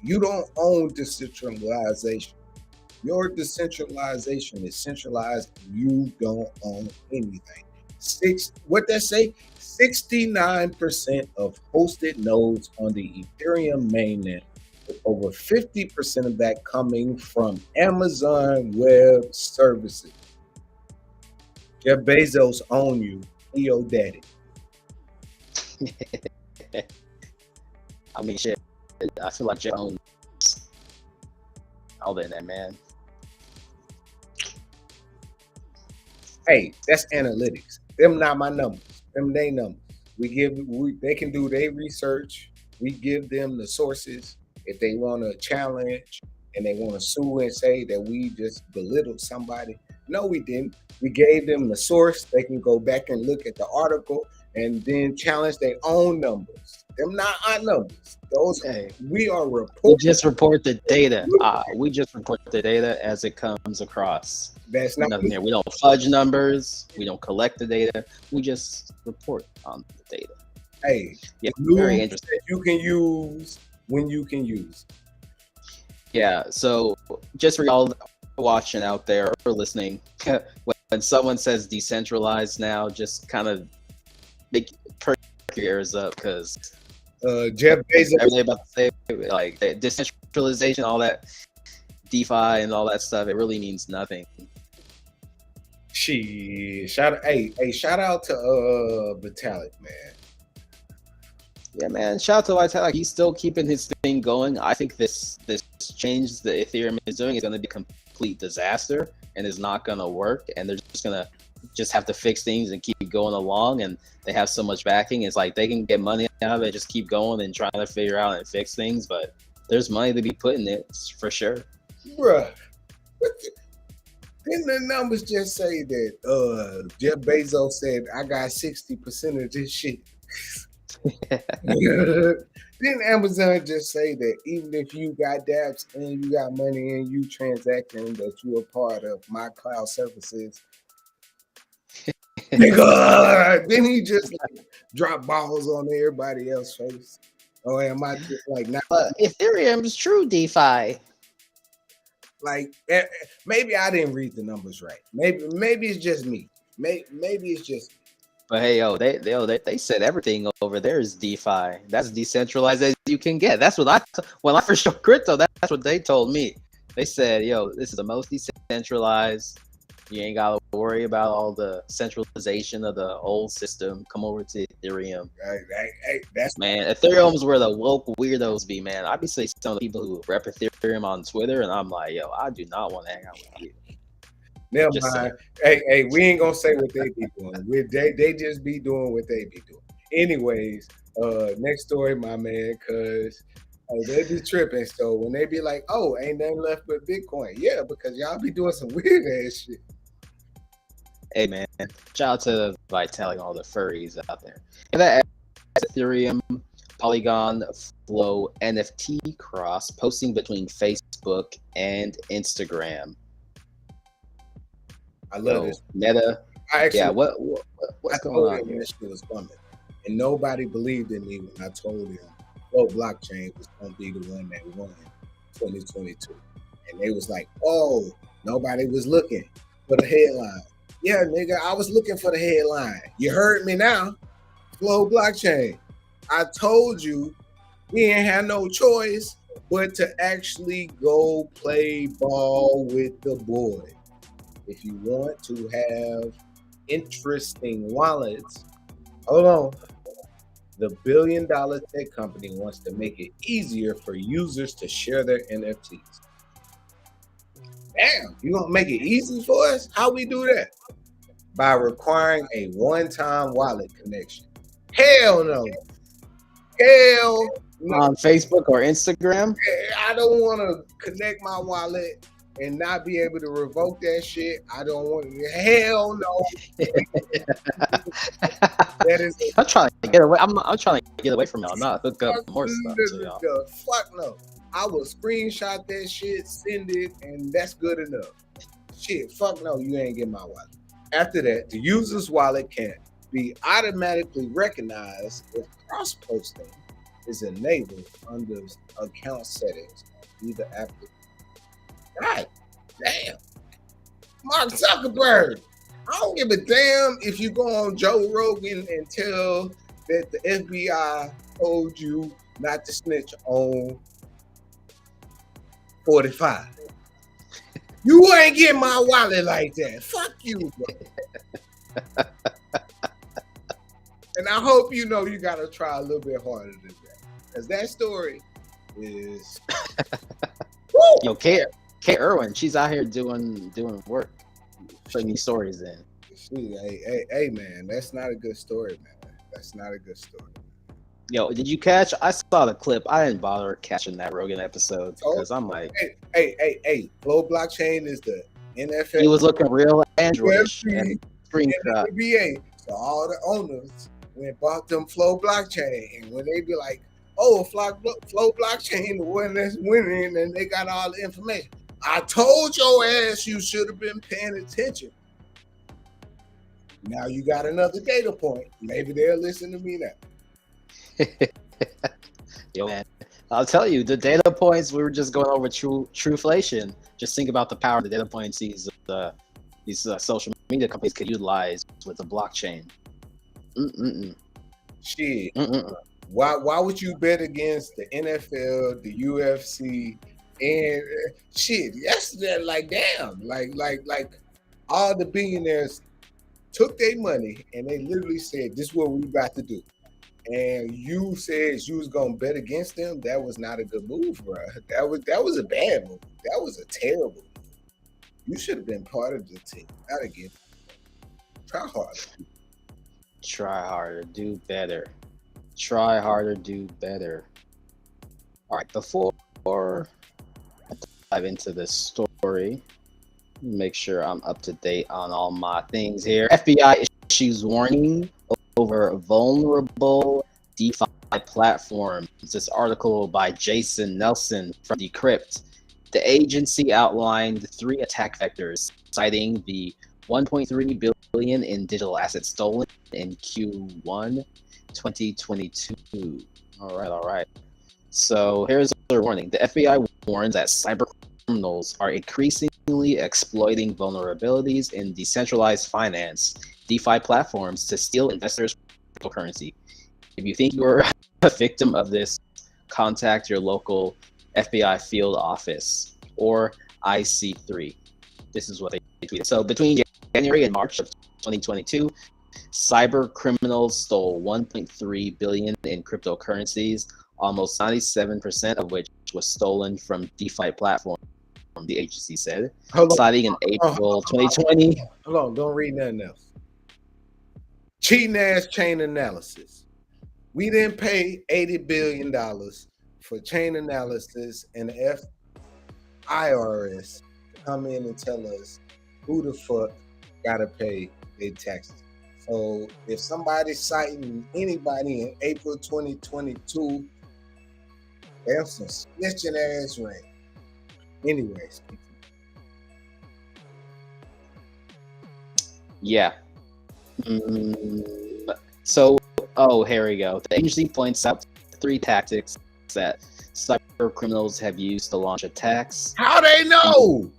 You don't own decentralization. Your decentralization is centralized. You don't own anything. 69% of hosted nodes on the Ethereum mainnet with over 50% of that coming from Amazon Web Services. Jeff Bezos own you. He your daddy. I mean, shit. I feel like Jeff owns all that, man. Hey, that's analytics. Them not my numbers. Them they numbers. They can do their research. We give them the sources. If they want to challenge and they want to sue and say that we just belittled somebody, no, we didn't. We gave them the source. They can go back and look at the article and then challenge their own numbers. Them not our numbers. Those we are reporting. We just report the data. We just report the data as it comes across. That's not nothing there. We don't fudge numbers. We don't collect the data. We just report on the data. Hey, yeah, very interesting. You can use when you can use. Yeah. So just for y'all watching out there or listening, when someone says decentralized now, just kind of perk your ears up because Jeff Bezos. Everything about to say like decentralization, all that DeFi and all that stuff, it really means nothing. Shout out to Vitalik, man. Yeah, man. Shout out to Vitalik. He's still keeping his thing going. I think this change that Ethereum is doing is going to be a complete disaster and is not going to work. And they're just going to have to fix things and keep going along. And they have so much backing. It's like they can get money out of it, just keep going and trying to figure out and fix things. But there's money to be put in it for sure. Bruh. Didn't the numbers just say that Jeff Bezos said, I got 60% of this shit? Didn't Amazon just say that even if you got dApps and you got money and you transacting, that you are part of my cloud services? Nigga, didn't he just like drop balls on everybody else's face? Or am I just like not? Ethereum is true DeFi. Like maybe I didn't read the numbers right. Maybe it's just me. Maybe it's just me. But hey, they said everything over there is DeFi. That's decentralized as you can get. That's what when I first showed crypto, that's what they told me. They said, yo, this is the most decentralized. You ain't gotta worry about all the centralization of the old system. Come over to Ethereum. Hey, that's man. Ethereum's where the woke weirdos be, man. I be seeing some of the people who rep Ethereum on Twitter, and I'm like, yo, I do not want to hang out with you. Never mind. Hey, we ain't gonna say what they be doing. They just be doing what they be doing. Anyways, next story, my man, cause they be tripping. So when they be like, oh, ain't nothing left but Bitcoin. Yeah, because y'all be doing some weird ass shit. Hey man, shout out to Vitalik, all the furries out there. And that Ethereum Polygon Flow NFT cross posting between Facebook and Instagram. I love this. Meta. What's going on here? This shit was coming, and nobody believed in me when I told them Flow blockchain was going to be the one that won 2022, and they was like, "Oh, nobody was looking for the headline." Yeah, nigga, I was looking for the headline. You heard me now. Flow blockchain. I told you we ain't had no choice but to actually go play ball with the boy. If you want to have interesting wallets, hold on. The $1 billion tech company wants to make it easier for users to share their NFTs. Damn, you gonna make it easy for us? How we do that? By requiring a one-time wallet connection. Hell no. Hell no. On Facebook or Instagram? I don't want to connect my wallet and not be able to revoke that shit. I don't want to. Hell no. That is. I'm trying to get away. I'm trying to get away from y'all. Not hook up more stuff to y'all. Fuck no. I will screenshot that shit, send it, and that's good enough. Shit, fuck no. You ain't get my wallet. After that, the user's wallet can be automatically recognized if cross-posting is enabled under account settings on either application. God damn. Mark Zuckerberg. I don't give a damn if you go on Joe Rogan and tell that the FBI told you not to snitch on 45. You ain't getting my wallet like that. Fuck you, bro. And I hope you know you gotta try a little bit harder than that. Because that story is Yo, K Irwin, she's out here doing work, putting these stories in. hey, man, that's not a good story, man. That's not a good story. Yo, did you catch? I saw the clip. I didn't bother catching that Rogan episode because I'm like, hey, Flow Blockchain is the NFL. he was looking real Android-ish and screenshot. NBA. So all the owners went and bought them Flow Blockchain, and when they be like, "Oh, Flow Blockchain, the one that's winning," and they got all the information. I told your ass you should have been paying attention. Now you got another data point. Maybe they'll listen to me now. Yo, man, I'll tell you, the data points we were just going over Trueflation. Just think about the power the data points these social media companies could utilize with the blockchain. Shit. Why would you bet against the NFL, the UFC, and shit? Yesterday, like damn, like all the billionaires took their money and they literally said, "This is what we about to do." And you said you was gonna bet against them. That was not a good move, bro. That was a bad move. That was a terrible move. You should have been part of the team. Not again. Try harder. Try harder, do better. Try harder, do better. All right, before I dive into this story, make sure I'm up to date on all my things here. FBI issues warning over vulnerable DeFi platforms. This article by Jason Nelson from Decrypt. The agency outlined 3 attack vectors, citing the 1.3 billion in digital assets stolen in Q1 2022. All right. So here's their warning. The FBI warns that cyber criminals are increasingly exploiting vulnerabilities in decentralized finance DeFi platforms to steal investors' cryptocurrency. If you think you're a victim of this, contact your local FBI field office or IC3. This is what they tweeted. So between January and March of 2022, cyber criminals stole 1.3 billion in cryptocurrencies, almost 97% of which was stolen from DeFi platforms, the agency said, citing in April 2020. Hold on, don't read nothing else. Cheating ass chain analysis. We didn't pay $80 billion for chain analysis, and the IRS to come in and tell us who the fuck gotta pay their taxes. So if somebody's citing anybody in April 2022, there's some snitching ass ring. Anyways. Yeah. So, here we go. The agency points out 3 tactics that cyber criminals have used to launch attacks. How they know?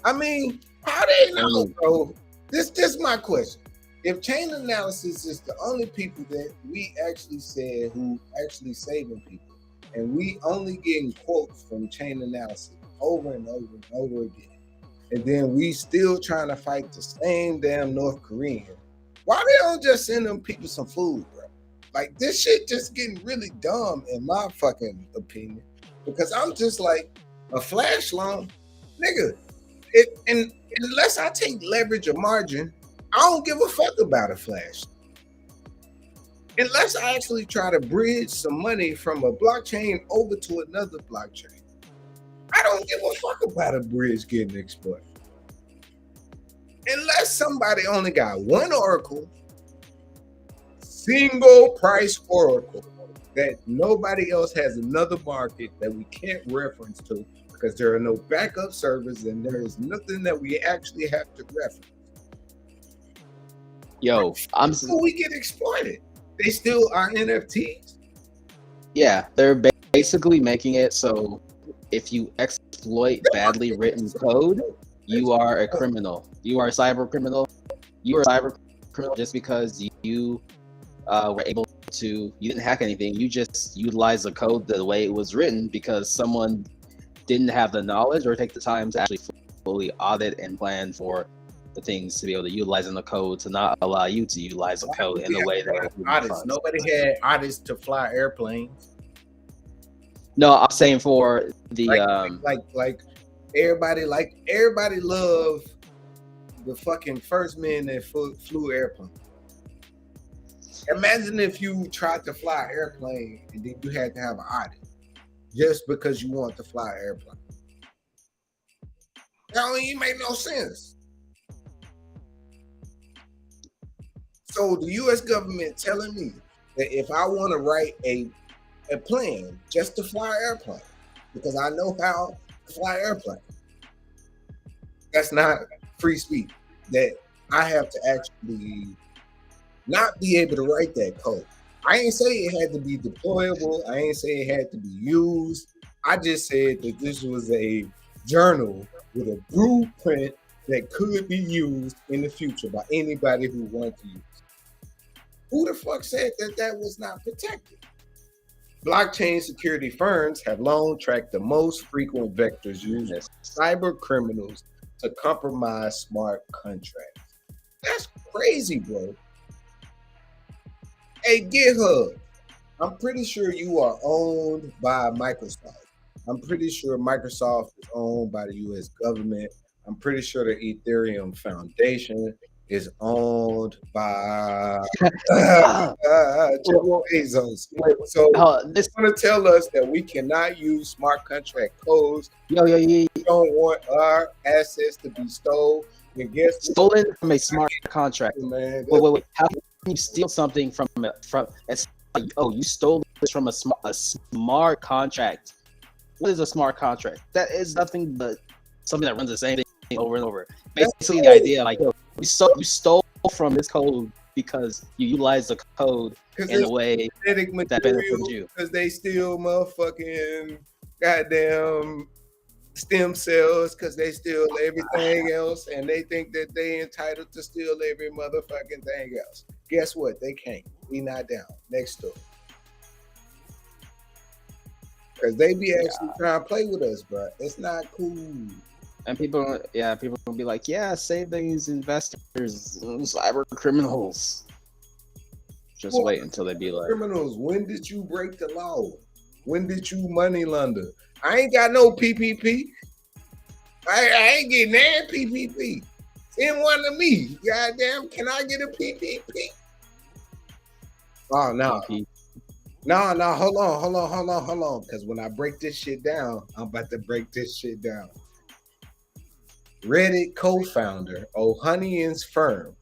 I mean, how they know, bro? This is my question. If chain analysis is the only people that we actually said who actually saving people, and we only getting quotes from chain analysis over and over and over again, and then we still trying to fight the same damn North Korean, why they don't just send them people some food, bro? Like, this shit just getting really dumb in my fucking opinion, because I'm just like, a flash loan, nigga, and unless I take leverage or margin, I don't give a fuck about a flash. Unless I actually try to bridge some money from a blockchain over to another blockchain, I don't give a fuck about a bridge getting exploited. Unless somebody only got one oracle, single price oracle, that nobody else has another market that we can't reference to because there are no backup servers and there is nothing that we actually have to reference. Yo, we get exploited. They still are NFTs. Yeah, they're basically making it so if you exploit badly written code, you are a criminal. You are a cyber criminal. You are a cyber criminal just because you were able to, you didn't hack anything. You just utilized the code the way it was written because someone didn't have the knowledge or take the time to actually fully audit and plan for the things to be able to utilize in the code to not allow you to utilize the code in the way that audits. Nobody had audits to fly airplanes. No, I'm saying for the like everybody loved the fucking first men that flew airplanes. Imagine if you tried to fly an airplane and then you had to have an audit just because you want to fly an airplane. That don't even make no sense. So the U.S. government telling me that if I want to write a plan just to fly an airplane because I know how to fly an airplane, that's not free speech. That I have to actually not be able to write that code. I ain't say it had to be deployable. I ain't say it had to be used. I just said that this was a journal with a blueprint that could be used in the future by anybody who wanted to use it. Who the fuck said that that was not protected? Blockchain security firms have long tracked the most frequent vectors used as cyber criminals to compromise smart contracts. That's crazy, bro. Hey, GitHub, I'm pretty sure you are owned by Microsoft. I'm pretty sure Microsoft is owned by the U.S. government. I'm pretty sure the Ethereum Foundation is owned by Jeff Bezos. So this want to tell us that we cannot use smart contract codes. We don't want our assets to be stolen. And guess stolen from a smart contract. Man, wait. How can you steal something from it's like, oh, you stole this from a smart contract? What is a smart contract? That is nothing but something that runs the same thing over and over. Basically, the idea like, yo, you stole from this code because you utilized the code in a way that benefits you. Because they steal motherfucking goddamn stem cells, because they steal everything else, and they think that they entitled to steal every motherfucking thing else. Guess what? They can't. We not down. Next story. Because they be actually trying to play with us, bro. It's not cool. And people will be like, yeah, save these investors, cyber criminals. Just wait until they be like, criminals. When did you break the law? When did you money launder? I ain't got no PPP. I ain't getting that PPP. Send one to me. Goddamn, can I get a PPP? Oh, no. No, hold on. Because when I break this shit down, I'm about to break this shit down. Reddit co-founder Ohanian's firm.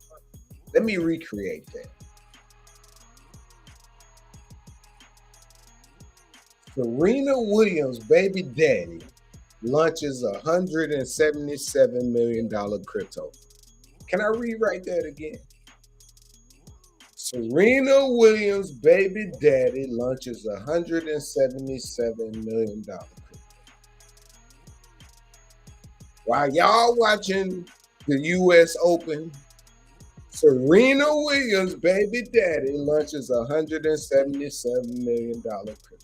Let me recreate that. Serena Williams' baby daddy launches $177 million crypto. Can I rewrite that again? Serena Williams' baby daddy launches $177 million crypto. While y'all watching the U.S. Open, Serena Williams' baby daddy launches $177 million crypto.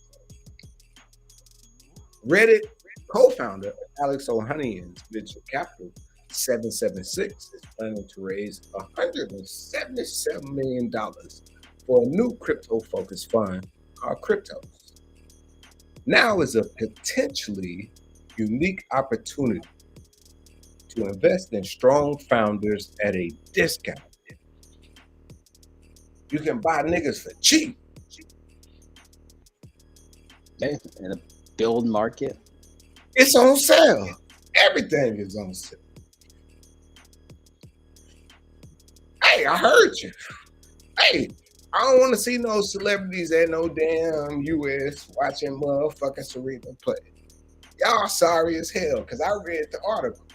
Reddit co-founder Alex Ohanian's venture capital 776 is planning to raise $177 million for a new crypto-focused fund called Cryptos. Now is a potentially unique opportunity to invest in strong founders at a discount. You can buy niggas for cheap. in a build market. It's on sale. Everything is on sale. Hey, I heard you. Hey, I don't want to see no celebrities at no damn US watching motherfucking Serena play. Y'all sorry as hell, because I read the article.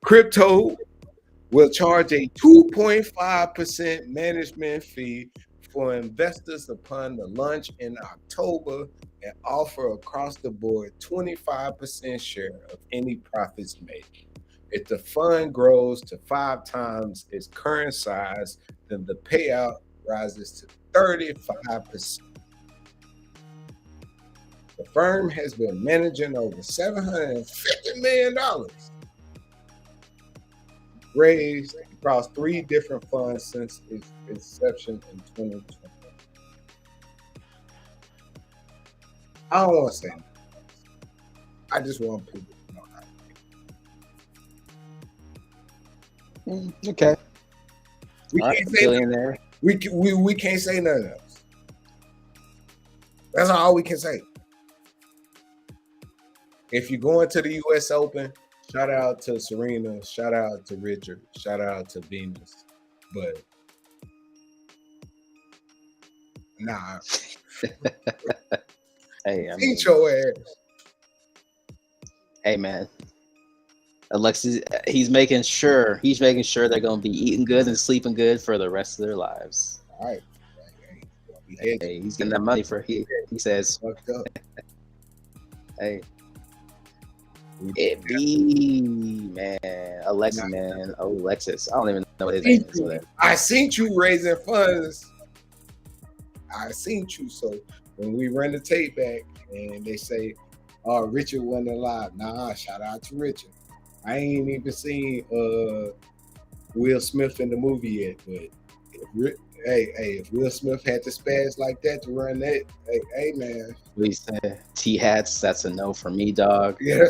Crypto will charge a 2.5% management fee for investors upon the launch in October and offer across the board 25% share of any profits made. If the fund grows to 5 times its current size, then the payout rises to 35%. The firm has been managing over $750 million raised across 3 different funds since its inception in 2020. I don't want to say that. I just want people to know how. Okay. We All right, can't say billionaire. we can't say none else. That's all we can say. If you go into the U.S. Open, shout out to Serena, shout out to Richard, shout out to Venus, but nah. Hey, I mean, Eat your ass. hey, man. Alexis, he's making sure they're gonna be eating good and sleeping good for the rest of their lives. All right. Hey, he's getting that money for he says, Fucked up. hey, it be man, Alexis, man, Alexis. I don't even know what his name is. Whatever. I seen you raising funds. I seen you. So when we run the tape back and they say, "Oh, Richard wasn't alive," nah. Shout out to Richard. I ain't even seen Will Smith in the movie yet, but if Will Smith had to spaz like that to run that, hey man. We said T hats. That's a no for me, dog. Yeah,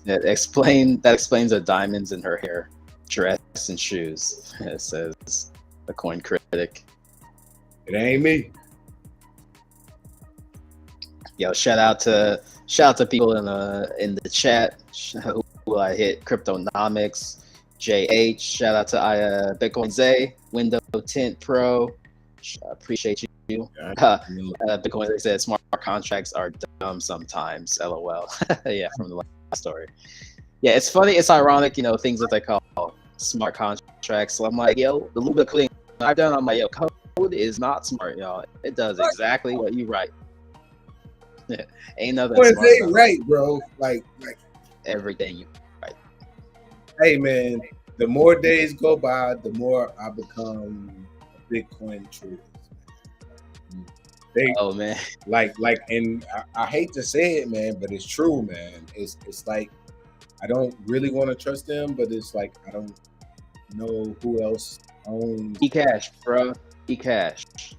That explains the diamonds in her hair, dress, and shoes. It says the coin critic. it ain't me. Yo, shout out to people in the chat who I hit. Cryptonomics, JH. Shout out to Bitcoin Zay, Window Tint Pro. Appreciate you. Bitcoin Zay said smart contracts are dumb sometimes. LOL. Yeah, from the last story. Yeah, it's funny. It's ironic, things that they call smart contracts. So I'm like, yo, the little bit of coding I've done, I'm like, yo, code is not smart, y'all. It does exactly what you write. Yeah, ain't nothing What smart they about right, bro? Like everything you write. hey man, the more days go by, the more I become a Bitcoin truth. Oh man, and I hate to say it, man, but it's true, man. It's like I don't really want to trust them, but it's like I don't know who else owns eCash, bro. eCash.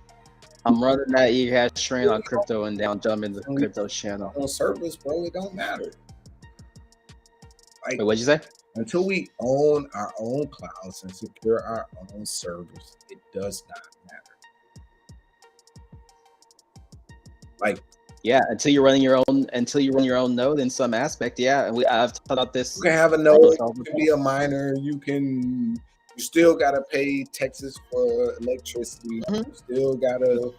I'm running that eCash train on crypto and down jumping the crypto channel. on service, bro. It don't matter. Like, Wait, what'd you say? until we own our own clouds and secure our own servers, it does not matter. Like, yeah, until you run your own node in some aspect, yeah. And I've talked about this. you can have a node, you can be a miner, you still gotta pay Texas for electricity. Mm-hmm. You still gotta.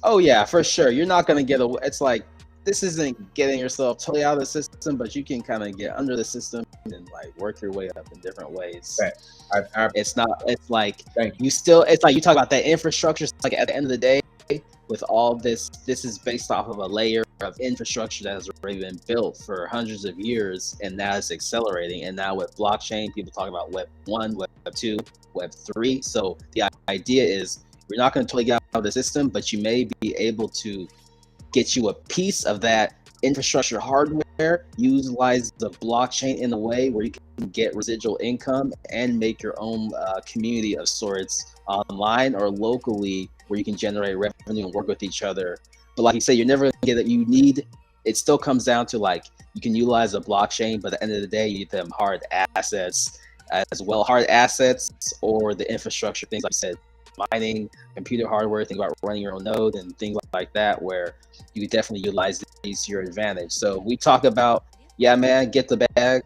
Oh yeah, for sure. You're not gonna get it's like this isn't getting yourself totally out of the system, but you can kind of get under the system and like work your way up in different ways. It's like you still. It's like you talk about that infrastructure. It's like at the end of the day, with all this is based off of a layer of infrastructure that has already been built for hundreds of years, and now it's accelerating. And now with blockchain, people talk about Web 1, Web 2, Web 3. So the idea is you're not going to totally get out of the system, but you may be able to get you a piece of that infrastructure hardware, utilize the blockchain in a way where you can get residual income and make your own community of sorts online or locally, where you can generate revenue and work with each other. But like you say, you're never gonna get it. It still comes down to like, you can utilize the blockchain, but at the end of the day, you need them hard assets as well. Hard assets or the infrastructure, things like I said, mining, computer hardware, think about running your own node and things like that, where you definitely utilize these to your advantage. So we talk about, yeah, man, get the bag,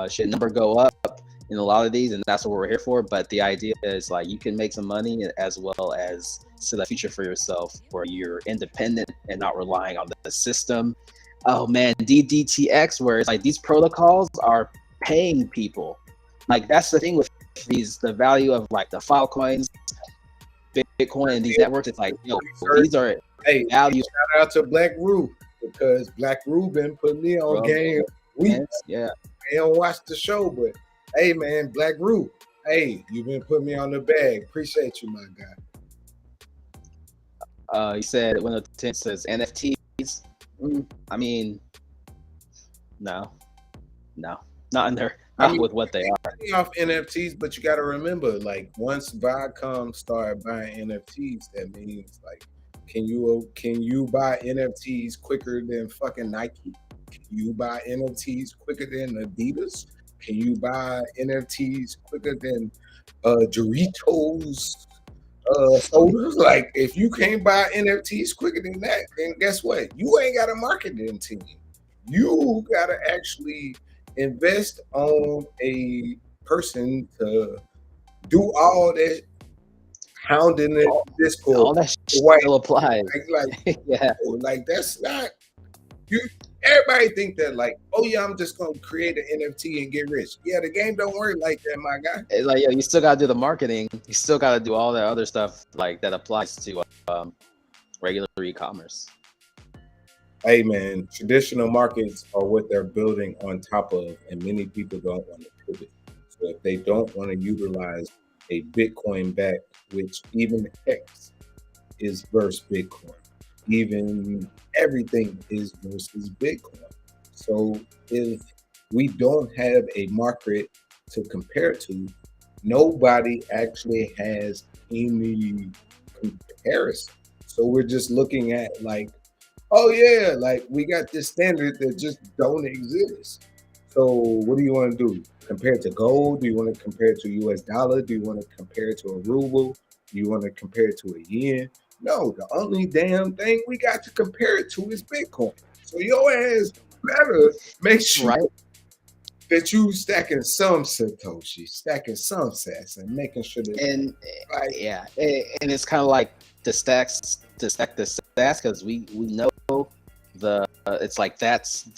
should number go up in a lot of these, and that's what we're here for. But the idea is like you can make some money as well as set a future for yourself where you're independent and not relying on the system. Oh man, DDTX, where it's like these protocols are paying people. Like that's the thing with the value of like the Filecoins, Bitcoin, and these networks. It's like, these are value. Shout out to Black Rube, because Black Rube been putting me on game weeks. Yeah, I don't watch the show, but hey man, Black Rube, hey, you've been putting me on the bag. Appreciate you, my guy. He said one of the 10 says NFTs. I mean, no, not in there. I Not mean, with what they are. money off NFTs, but you got to remember, like once Viacom started buying NFTs, that means like, can you buy NFTs quicker than fucking Nike? Can you buy NFTs quicker than Adidas? Can you buy NFTs quicker than Doritos? Sodas? Like, if you can't buy NFTs quicker than that, then guess what? You ain't got a marketing team. You got to actually invest on a person to do all that hounding in Discord. All that White. still applies. Yeah. Like that's not you. Everybody think that like, oh yeah, I'm just gonna create an NFT and get rich. Yeah, the game don't work like that, my guy. It's like, yo, you still gotta do the marketing. You still gotta do all that other stuff like that applies to regular e-commerce. Hey man, traditional markets are what they're building on top of, and many people don't want to pivot. So if they don't want to utilize a Bitcoin back, which even X is versus Bitcoin, even everything is versus Bitcoin. So if we don't have a market to compare to, nobody actually has any comparison. So we're just looking at like, oh yeah, like we got this standard that just don't exist. So what do you want to do? Compare it to gold? Do you want to compare it to US dollar? Do you want to compare it to a ruble? Do you want to compare it to a yen? No, the only damn thing we got to compare it to is Bitcoin. So your ass better make sure Right. that you stacking some Satoshi, stacking some sats, and making sure that And like, yeah, and it's kind of like to stack the stats because we know the it's like that's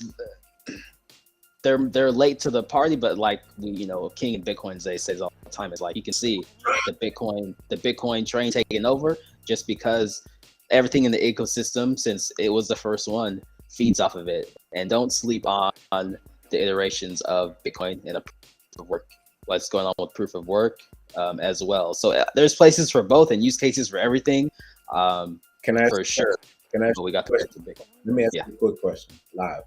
they're late to the party, but like King in Bitcoin they says all the time is like you can see the Bitcoin train taking over just because everything in the ecosystem since it was the first one feeds off of it, and don't sleep on the iterations of Bitcoin and a proof of work. What's going on with proof of work as well. So there's places for both and use cases for everything. can I ask For sure. Can I ask But we got to question? Bitcoin. Let me ask Yeah. you a quick question live.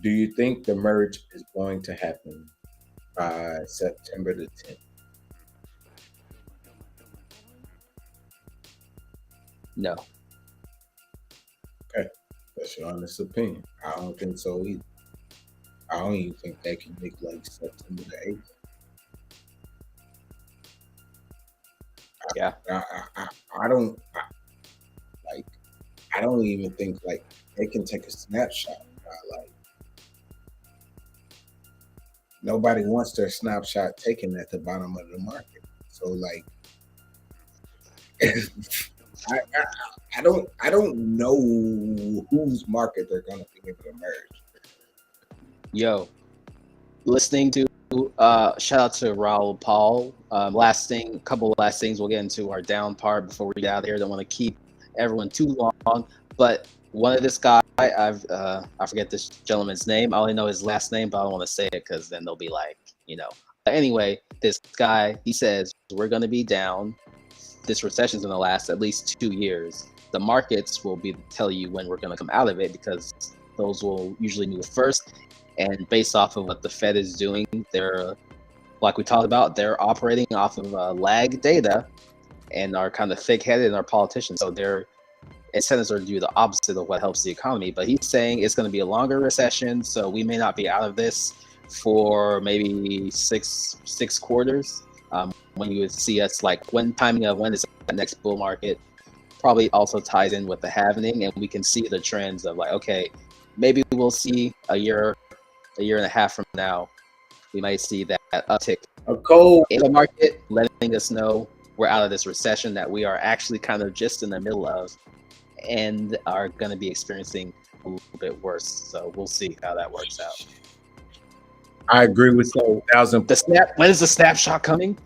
Do you think the merge is going to happen by September the 10th? No. Okay, that's your honest opinion. I don't think so either. I don't even think they can make like September the 8th. Yeah. I don't I don't even think like they can take a snapshot. Like nobody wants their snapshot taken at the bottom of the market. So like I don't know whose market they're gonna be able to merge. Yo, listening to shout out to Raul Paul. Last things we'll get into our down part before we get out of here. Don't want to keep everyone too long, but one of this guy, I forget this gentleman's name. I only know his last name, but I don't want to say it because then they'll be like, But anyway, this guy, he says we're going to be down. This recession's going to last at least 2 years. The markets will tell you when we're going to come out of it because those will usually move first. And based off of what the Fed is doing, they're, like we talked about, they're operating off of lag data and are kind of thick-headed and are politicians. So their incentives are to do the opposite of what helps the economy. But he's saying it's going to be a longer recession, so we may not be out of this for maybe six quarters. When you would see us, like when timing of when is the next bull market, probably also ties in with the halvening, and we can see the trends of like, okay, maybe we'll see a year and a half from now, we might see that uptick in the market, letting us know we're out of this recession that we are actually kind of just in the middle of and are going to be experiencing a little bit worse. So we'll see how that works out. I agree with you 1,000%. When is the snapshot coming?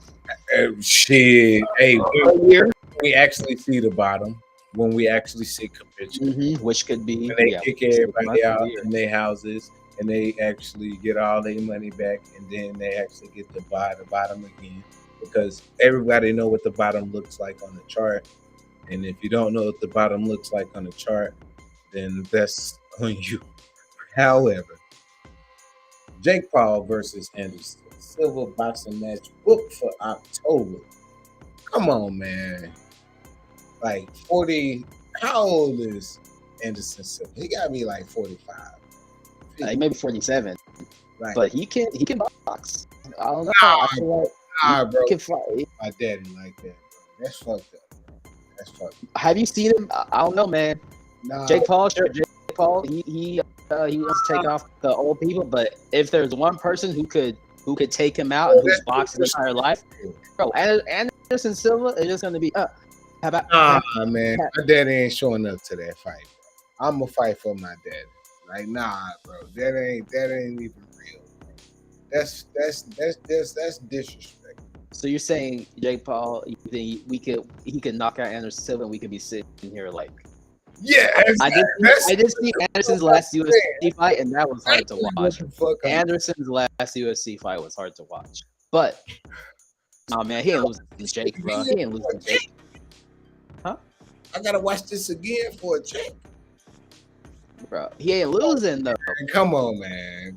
Shit. Hey, year? We actually see the bottom, when we actually see capitulation, which could be when they kick everybody out in their houses and they actually get all their money back, and then they actually get to buy the bottom again because everybody know what the bottom looks like on the chart. And if you don't know what the bottom looks like on the chart, then that's on you. However, Jake Paul versus Anderson Silva boxing match booked for October. Come on, man. Like 40. How old is Anderson Silva? He got to be like 45. Like maybe 47. Right. But he can box. I don't know. Nah, I feel like bro. he can fight. My daddy like that, bro. That's fucked up, bro. That's fucked up. Have you seen him? I don't know, man. Nah, Jake Paul, sure. Jake Paul, he wants to take off the old people, but if there's one person who could take him out and who's boxed his entire life, bro, Anderson Silva is just going to be up. How about? Man, my daddy ain't showing up to that fight. Bro. I'm gonna fight for my daddy. Like, nah, bro, that ain't even real. Bro. That's disrespect. So you're saying Jake Paul, you think he could knock out Anderson Silva, and we could be sitting here like. Yeah, I did see Anderson's last UFC fight, and that was hard to watch. Anderson's last UFC fight was hard to watch, but oh man, he ain't losing to Jake, bro. He ain't losing to Jake. Huh? I gotta watch this again for a check. Bro, he ain't losing though. Come on, man.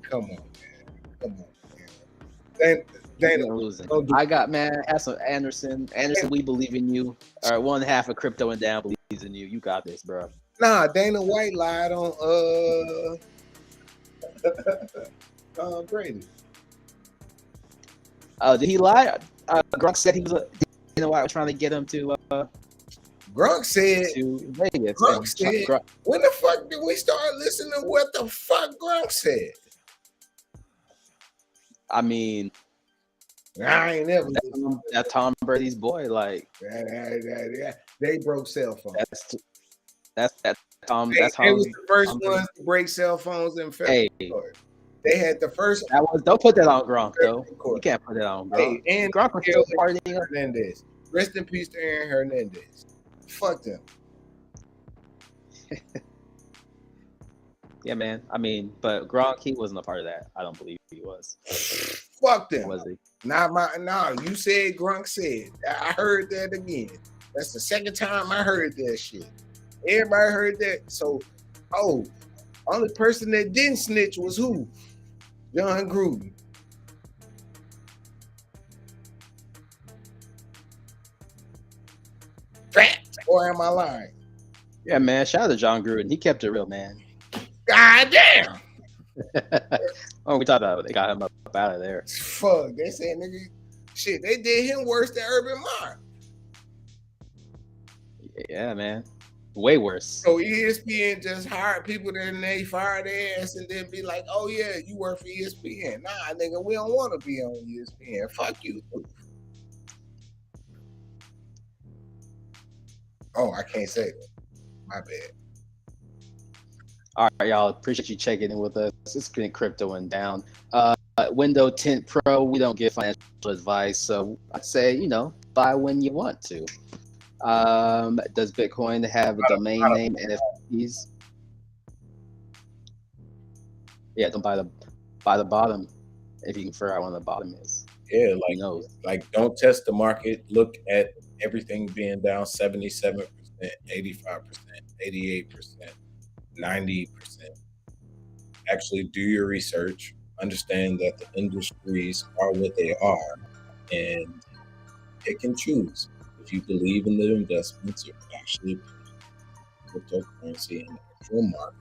Dana losing. I got that's Anderson. Anderson, we believe in you. All right, 1.5 of Crypto and Down believes in you. You got this, bro. Nah, Dana White lied on Brady. Did he lie? Gronk said he was. Dana White was trying to get him to. Gronk said. To Vegas. Gronk said. When the fuck did we start listening to what the fuck Gronk said? I mean. I ain't never. That's Tom Brady's boy. Like they broke cell phones. That's Tom. They was the first ones to break cell phones in February. Hey, they had the first. Don't put that on Gronk though. You can't put that on Gronk. Hey, and Gronk was still partying. Hernandez. Rest in peace to Aaron Hernandez. Fuck them. Yeah, man. I mean, but Gronk, he wasn't a part of that. I don't believe he was. Fuck them. Was he? No, you said Gronk said. I heard that again. That's the second time I heard that shit. Everybody heard that. So, only person that didn't snitch was who? John Gruden. Fact, or am I lying? Yeah, man. Shout out to John Gruden. He kept it real, man. God damn. We talked about it. They got him up out of there. Fuck. They said, nigga, shit, they did him worse than Urban Meyer. Yeah, man. Way worse. So ESPN just hired people, then they fired their ass and then be like, oh, yeah, you work for ESPN. Nah, nigga, we don't want to be on ESPN. Fuck you. Oh, I can't say that. My bad. All right, y'all. Appreciate you checking in with us. It's been Crypto and Down. Window Tint Pro, we don't give financial advice. So I'd say, buy when you want to. Does Bitcoin have a domain name, NFTs? Yeah, don't buy the bottom if you can figure out when the bottom is. Yeah, like don't test the market. Look at everything being down 77%, 85%, 88%, 90%. Actually do your research. Understand that the industries are what they are, and pick and choose. If you believe in the investments, you're actually cryptocurrency in the actual market.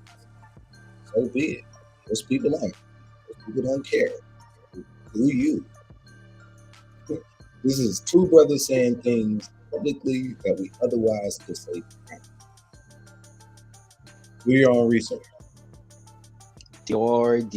So be it. Most people don't. Most people don't care. Do you? This is two brothers saying things publicly that we otherwise could say. Do your own research. Dior.